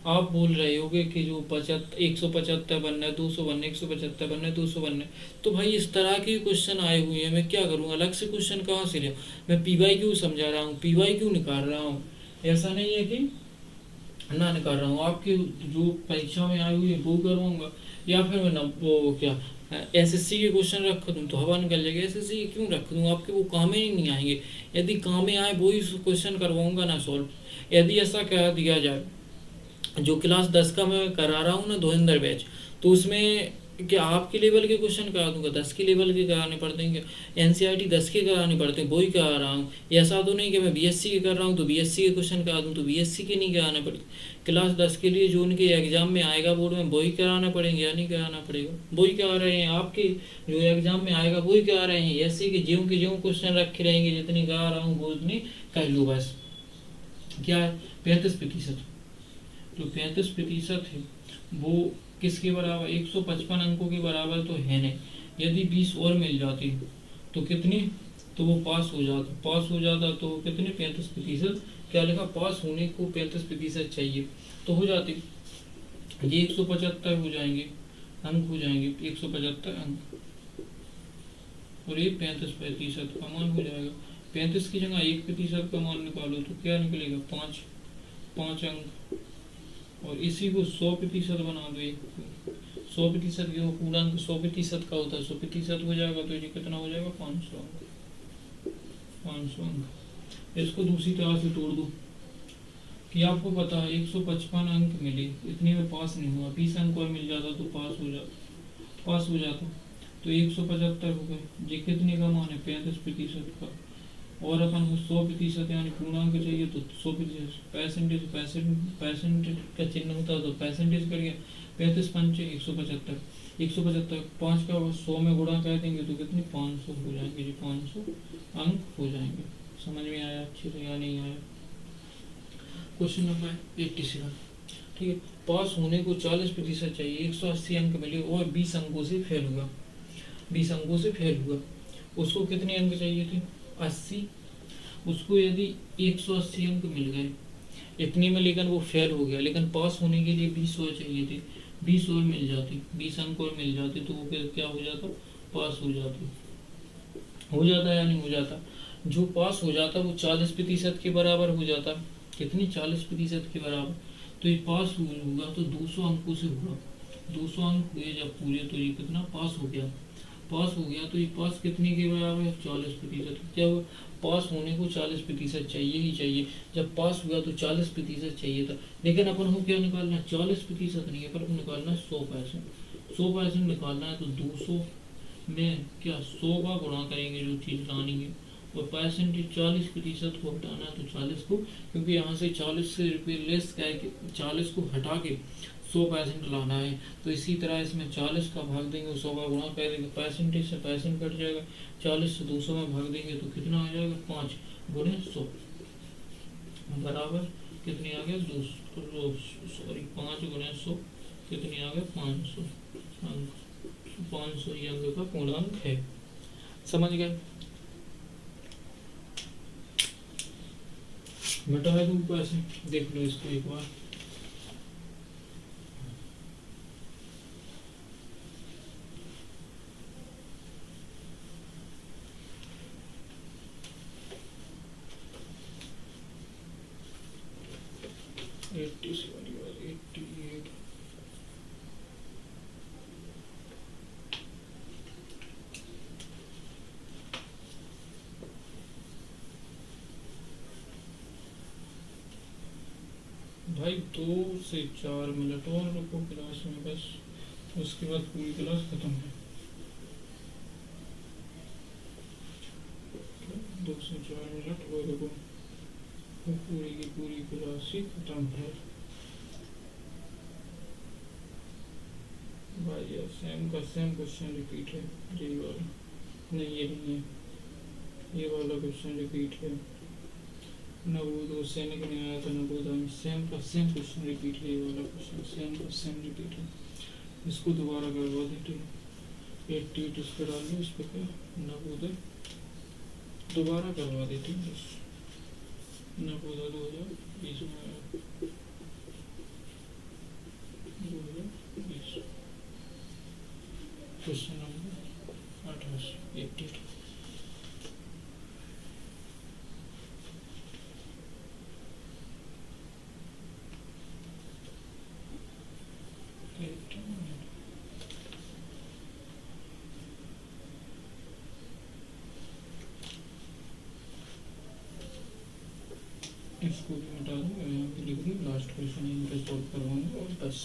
आप बोल रहे होगे कि जो 175 बनना है, 200 बनना है, 175 बनना है, 200 बनना है। तो भाई इस तरह के क्वेश्चन आए हुए हैं, मैं क्या करूँ? अलग से क्वेश्चन कहाँ से ले? मैं PYQ समझा रहा हूँ, PYQ निकाल रहा हूँ। ऐसा नहीं है कि ना निकाल रहा हूँ, आपके जो परीक्षा में आए हुए वो करवाऊंगा, या फिर मैं वो क्या SSC के क्वेश्चन रख दूँ तो हवा निकल जाएगी। SSC के क्यों रख दूँ? आपके वो काम में ही नहीं आएंगे। यदि काम में आए वही क्वेश्चन करवाऊंगा ना सॉल्व। यदि ऐसा कह दिया जाए, जो क्लास 10 का मैं करा रहा हूँ ना, धुरंधर बैच, तो उसमें क्या आपके लेवल के क्वेश्चन करा दूंगा? 10 के लेवल के कराने पड़ते हैं क्या? NCERT 10 के कराने पड़ते हैं, वही करा रहा हूँ। ऐसा तो नहीं कि मैं BSc के कर रहा हूँ तो BSc के क्वेश्चन करा दूँ, तो BSc के नहीं कराने पड़ते। क्लास 10 के लिए जो उनके एग्जाम में आएगा बोर्ड में, वही कराना पड़ेंगे या नहीं कराना पड़ेगा? वही करा रहे हैं, आपके जो एग्जाम में आएगा वही करा रहे हैं। ऐसे के ज्यों क्वेश्चन रखे रहेंगे, जितनी करा रहा हूँ वो उतनी कह लो बस। क्या है? 35%। जो 35% है वो किसके बराबर? 155 अंकों के बराबर तो है नहीं। यदि 20 और मिल जाती तो कितनी, तो वो पास हो जाता। पास हो जाता तो कितने? 35%। क्या लिखा? पास होने को 35% चाहिए, तो हो जाती। ये 175 हो जाएंगे, अंक हो जाएंगे 175 अंक, और ये 35% का मान हो जाएगा। 35 की जगह 1% का मान निकालो तो क्या निकलेगा? 5 अंक। और इसी को 100% बना दो। 100% क्यों? पूर्णांक 100% का होता है, 100% हो जाएगा तो ये कितना हो जाएगा? 500 अंक। 500 अंक। इसको दूसरी तरह से तोड़ दो कि आपको पता है 155 अंक मिले, इतने में पास नहीं हुआ, 20 अंक और मिल जाता तो पास हो जाता। तो 175 हो गए। ये कितने का मान है? 35% का। और अपन को 100% यानी पूर्णांक चाहिए तो 100%, परसेंटेज का चिन्ह होता है तो परसेंटेज कर गया। 35 पंचे 175, 175 5 का 100 में गुणा कर देंगे तो कितने? 500 हो जाएंगे जी, 500 अंक हो जाएंगे। समझ में आया अच्छे से या नहीं आया? Question number 87। ठीक है, पास होने को 40% चाहिए, 180 अंक मिले और 20 अंकों से फेल हुआ। 20 अंकों से फेल हुआ, उसको कितने अंक चाहिए थे? 80। उसको यदि 180 अंक मिल गए इतने में, लेकिन वो फेल हो गया, लेकिन पास होने के लिए 20 और चाहिए थे। 20 और मिल जाती, 20 अंक और मिल जाते तो वो क्या हो जाता? पास हो जाती। हो जाता या नहीं हो जाता? जो पास हो जाता वो 40% के बराबर हो जाता। कितनी? 40% के बराबर। तो ये पास होगा तो 200 अंकों से होगा। 200 अंक हुए जब पूरे तो ये कितना? पास हो गया। पास हो गया तो ये पास कितने के बराबर है? 40%। क्या हुआ? पास होने को 40% चाहिए ही चाहिए। जब पास हुआ तो 40% चाहिए था, लेकिन अपन को क्या निकालना है? 40% नहीं है, पर निकालना है 100%। 100% निकालना है तो 200 में क्या 100 का गुणा करेंगे जो चीज़ लानी है, और परसेंटेज 40% को हटाना है तो 40 को, क्योंकि यहाँ से 40 से रुपये लेस करके 40 को हटा के 100% लाना है। तो इसी तरह इसमें 40 का भाग देंगे, 100 का गुणा कर देंगे, परसेंटेज से परसेंट कट जाएगा। 40 से 200 में भाग देंगे तो कितना आ जाएगा? 5 गुणे 100 बराबर कितने आ गया? 200, सॉरी 5 गुणे 100 कितने आ गए? 500 अंक। 500 ये अंक का पूर्णांक है। समझ गए? मिटा दूँ पैसे? देख लो इसको एक बार। 80 से वाली बात 88। भाई 2 से 4 मिनट और रुको क्लास में बस, उसके बाद पूरी क्लास खत्म है। 2 से 4 मिनट और रुको, पूरी की पूरी क्लास ही खत्म है। भाई यार सेम का सेम क्वेश्चन रिपीट है, यही वाला नहीं, ये नहीं है, ये वाला क्वेश्चन रिपीट है। नवोदय सैनिक में आया था, नवोदय में सेम का सेम क्वेश्चन रिपीट है, ये वाला क्वेश्चन सेम का सेम रिपीट है। इसको दोबारा करवा देते हैं, 88 इस पर डाल दो, इस पर क्या नवोदय दोबारा करवा देते हैं बस। नवोदय 2020 में आया, 2020 क्वेश्चन नंबर 88 88। इसको भी हटा दूँ, यहाँ पे लिख दूँ लास्ट क्वेश्चन यहीं पे सॉल्व करवाऊंगा और बस।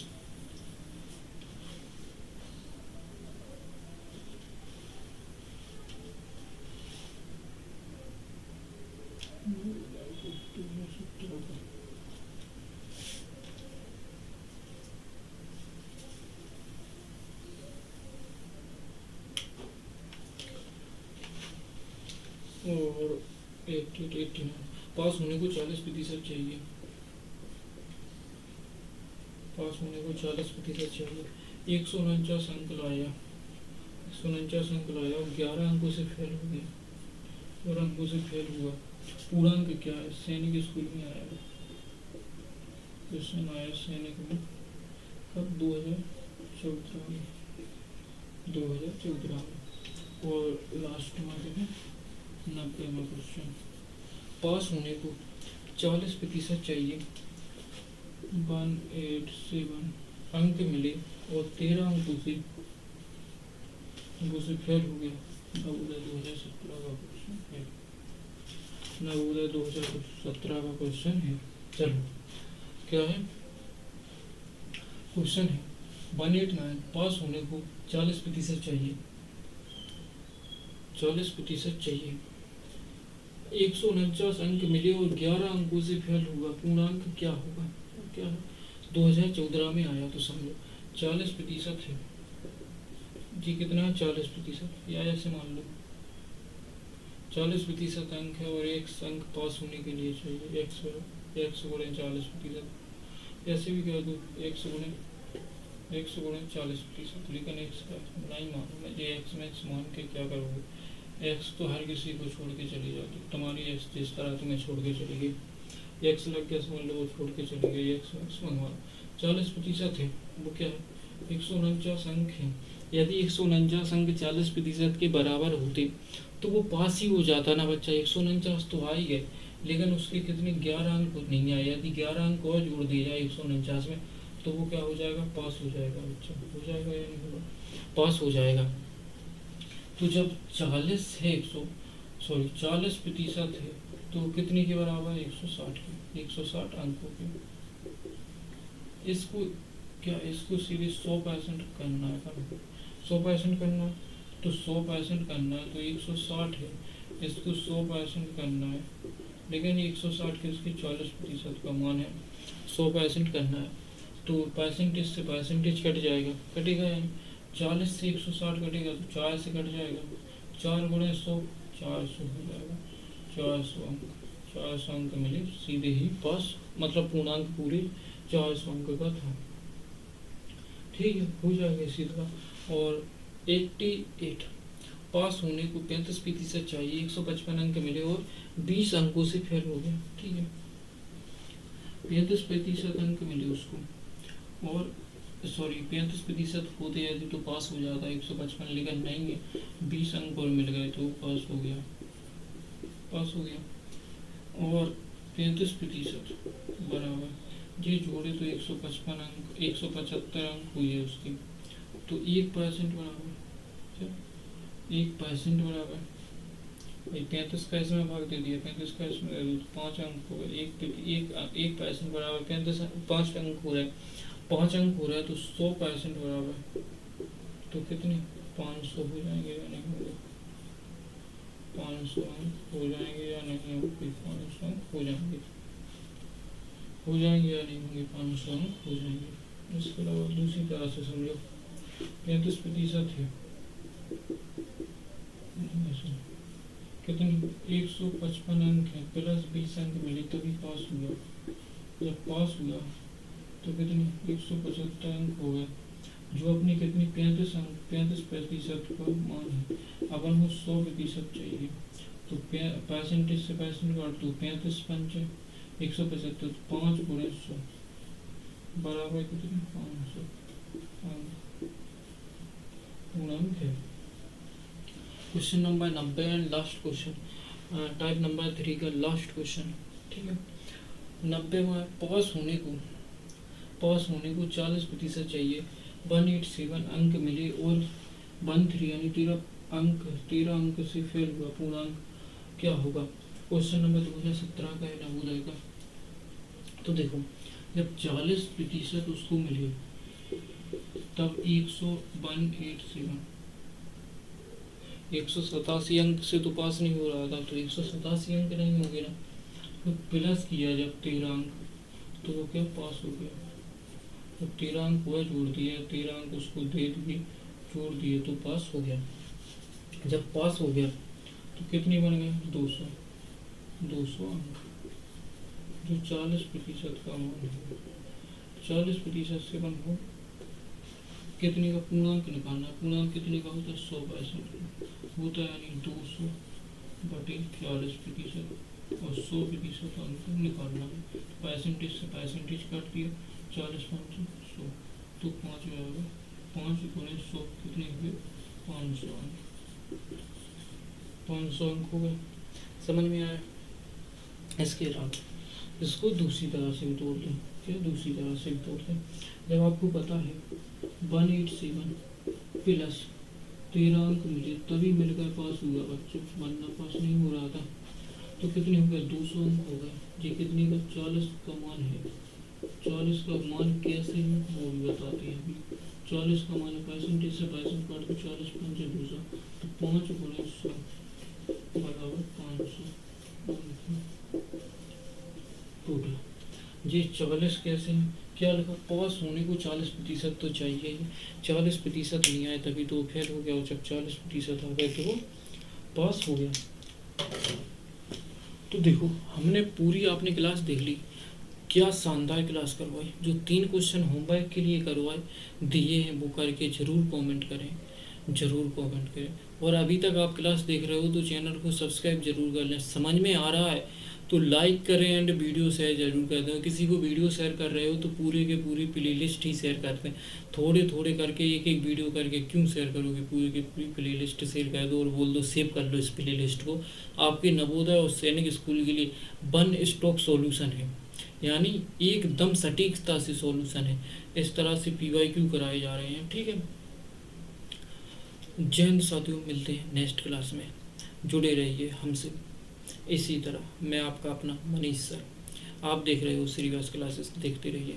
और 89 पास होने को 40% चाहिए, पास होने को 40% चाहिए। 149 अंक लाया, 149 अंक लाया और 11 अंकों से फेल हो गया, और अंकों से फेल हुआ। पूर्णांक क्या है? सैनिक स्कूल में आया, क्वेश्चन आया सैनिक में कब? 2014 में, 2014 में। और लास्ट में 90 में क्वेश्चन। पास होने को 40% चाहिए, 187 अंक मिले और 13 अंकों से फेल हो गया। नवोदय 2017 का क्वेश्चन है, नवोदय 2017 का क्वेश्चन है। चलो क्या है क्वेश्चन है, 189 पास होने को 40% चाहिए, 40% चाहिए। 149 अंक मिले और 11 अंकों से फेल हुआ, पूर्णांक क्या होगा? क्या 2014 में आया तो समझो 40% है जी, कितना है? 40%, या ऐसे मान लो 40% अंक है और एक अंक पास होने के लिए चाहिए, x गुणे 40%, ऐसे भी कह दो x गुणे 40%, लेकिन x का नहीं मानूंगा जी, x में x मान के क्या करोगे? x तो हर किसी को छोड़ के चली जाती, तुम्हारी x जिस तरह तुम्हें छोड़ के चली गई, x लग गया समझ लो, वो छोड़ के चली गई, x मंगवा। 40% है, वो क्या है? 149 अंक है। यदि 149 अंक 40% के बराबर होते तो वो पास ही हो जाता ना बच्चा। 149 तो आ ही गए, लेकिन उसके कितने 11 अंक नहीं आए। यदि 11 अंक और जोड़ दिए जाए 149 में तो वो क्या हो जाएगा? पास हो जाएगा बच्चा, हो जाएगा या नहीं होगा? पास हो जाएगा। तो जब 40 है 40% है तो कितने के बराबर? 160 के, 160 अंकों के। इसको क्या, इसको सीधे 100% करना है, 100% करना है तो 100% करना है तो 160 है, इसको 100% करना है, लेकिन 160 के उसके 40% का मान है, 100% करना है तो परसेंटेज से परसेंटेज कट जाएगा, कटेगा यानी 40 से 160 कटेगा तो 4 से कट जाएगा, 4 गुणे 100 400 हो जाएगा, 400 अंक, 400 अंक मिले, सीधे ही पास, मतलब पूर्णांक पूरे 400 अंक का था। ठीक है, हो जाएगा इसी तरह। और 88 पास होने को 35% चाहिए, 155 अंक मिले और 20 अंकों से फेल हो गया। ठीक है, 35% अंक मिले उसको, और 35% होते यदि तो पास हो जाता 155, लेकिन नहीं है, 20 अंक और मिल गए तो पास हो गया, पास हो गया। और 35% बराबर ये जोड़े तो 155 अंक 175 अंक हुई है उसकी। तो 1% बराबर 1% बराबर 35 का इसमें भाग दे दिया, 35 का इसमें 5 अंक हो गए। 1% बराबर 35, 5 अंक हो रहा है, 5 अंक हो रहा है तो 100% बराबर तो कितने 500 हो जाएंगे या नहीं होंगे? 500 अंक हो जाएंगे या नहीं होंगे? 500 अंक हो जाएंगे या नहीं होंगे? 500 अंक हो जाएंगे। इसके अलावा दूसरी तरह से समझो, 35% है कितनी 155 अंक है प्लस 20 अंक मिले तभी पास हुआ। जब पास हुआ तो कितनी 175 अंक हो गए, जो अपनी कितनी 35 अंक 35% का मान है। अब हमको 100% चाहिए तो परसेंटेज से परसेंट काट दो, 35 पंचे 175, 5 गुणे 100 बराबर कितनी 500 अंक पूर्णांक है। Question number 90 and last question, type number 3 का लास्ट क्वेश्चन। ठीक है, 90 में पास होने को 40% चाहिए। 187 अंक मिले और 13 यानी 13 अंक से फेल हुआ, पूर्णांक क्या होगा? क्वेश्चन नंबर 2017 का है नवोदय का। तो देखो, जब 40% उसको मिले तब 187 अंक से तो पास नहीं हो रहा था, तो 187 अंक नहीं होंगे ना, तो प्लस किया जब 13 अंक तो वो क्या पास हो गया। तो 13 अंक हुआ, जोड़ दिया 13 अंक उसको दे दिए, जोड़ दिए तो पास हो गया। जब पास हो गया तो कितनी बन गए 200 अंक, जो 40% का मान है। 40% से बन हो कितने का पूर्णांक निकालना है। पूर्णांक कितने का होता है 100% होता है, यानी 200 बटे 40% और 100% अंक निकालना है। परसेंटेज से परसेंटेज काट दिया, 40 5 100 तो 5 में आएगा, 5 गुणे 100 कितने हुए 500 अंक। 500 अंक हो गए, समझ में आया? इसके अलावा इसको दूसरी तरह से भी तोड़ दें। क्या दूसरी तरह से भी तोड़ दें? जब आपको पता है 187 प्लस 13 अंक मिले तभी मिलकर पास हुआ बच्चों, वरना पास नहीं हो रहा था। तो कितने हो गए 200 अंक हो गए। ये कितने का 40 का मान है। 40 का मान कैसे है वो भी बताते हैं अभी। 40 का मान परसेंटेज से परसेंट काट के 40 5 200 तो 5 गुणे 100 बराबर 500 टोटल। ये 40 कैसे है, क्या लिखा पास होने को 40% तो चाहिए ही, 40% नहीं आए तभी तो फेल हो गया, और जब 40% आ गए तो वो पास हो गया। तो देखो, हमने पूरी आपने क्लास देख ली, क्या शानदार क्लास करवाई। जो 3 क्वेश्चन होमवर्क के लिए करवाए दिए हैं वो करके ज़रूर कमेंट करें। और अभी तक आप क्लास देख रहे हो तो चैनल को सब्सक्राइब जरूर कर लें। समझ में आ रहा है तो लाइक करें एंड वीडियो शेयर जरूर कर दें। किसी को वीडियो शेयर कर रहे हो तो पूरे के पूरी प्लेलिस्ट ही शेयर करते हैं, थोड़े थोड़े करके एक वीडियो करके क्यों शेयर करोगे, पूरी की पूरी प्लेलिस्ट शेयर कर दो और बोल दो सेव कर लो इस प्लेलिस्ट को। आपके नवोदय और सैनिक स्कूल के लिए वन स्टॉप सॉल्यूशन है, यानी एकदम सटीकता से सॉल्यूशन है। इस तरह से PYQ कराए जा रहे हैं। ठीक है, जय हिंद साथियों, मिलते हैं नेक्स्ट क्लास में। जुड़े रहिए हमसे इसी तरह। मैं आपका अपना मनीष सर, आप देख रहे हो श्रीवास क्लासेस, देखते रहिए।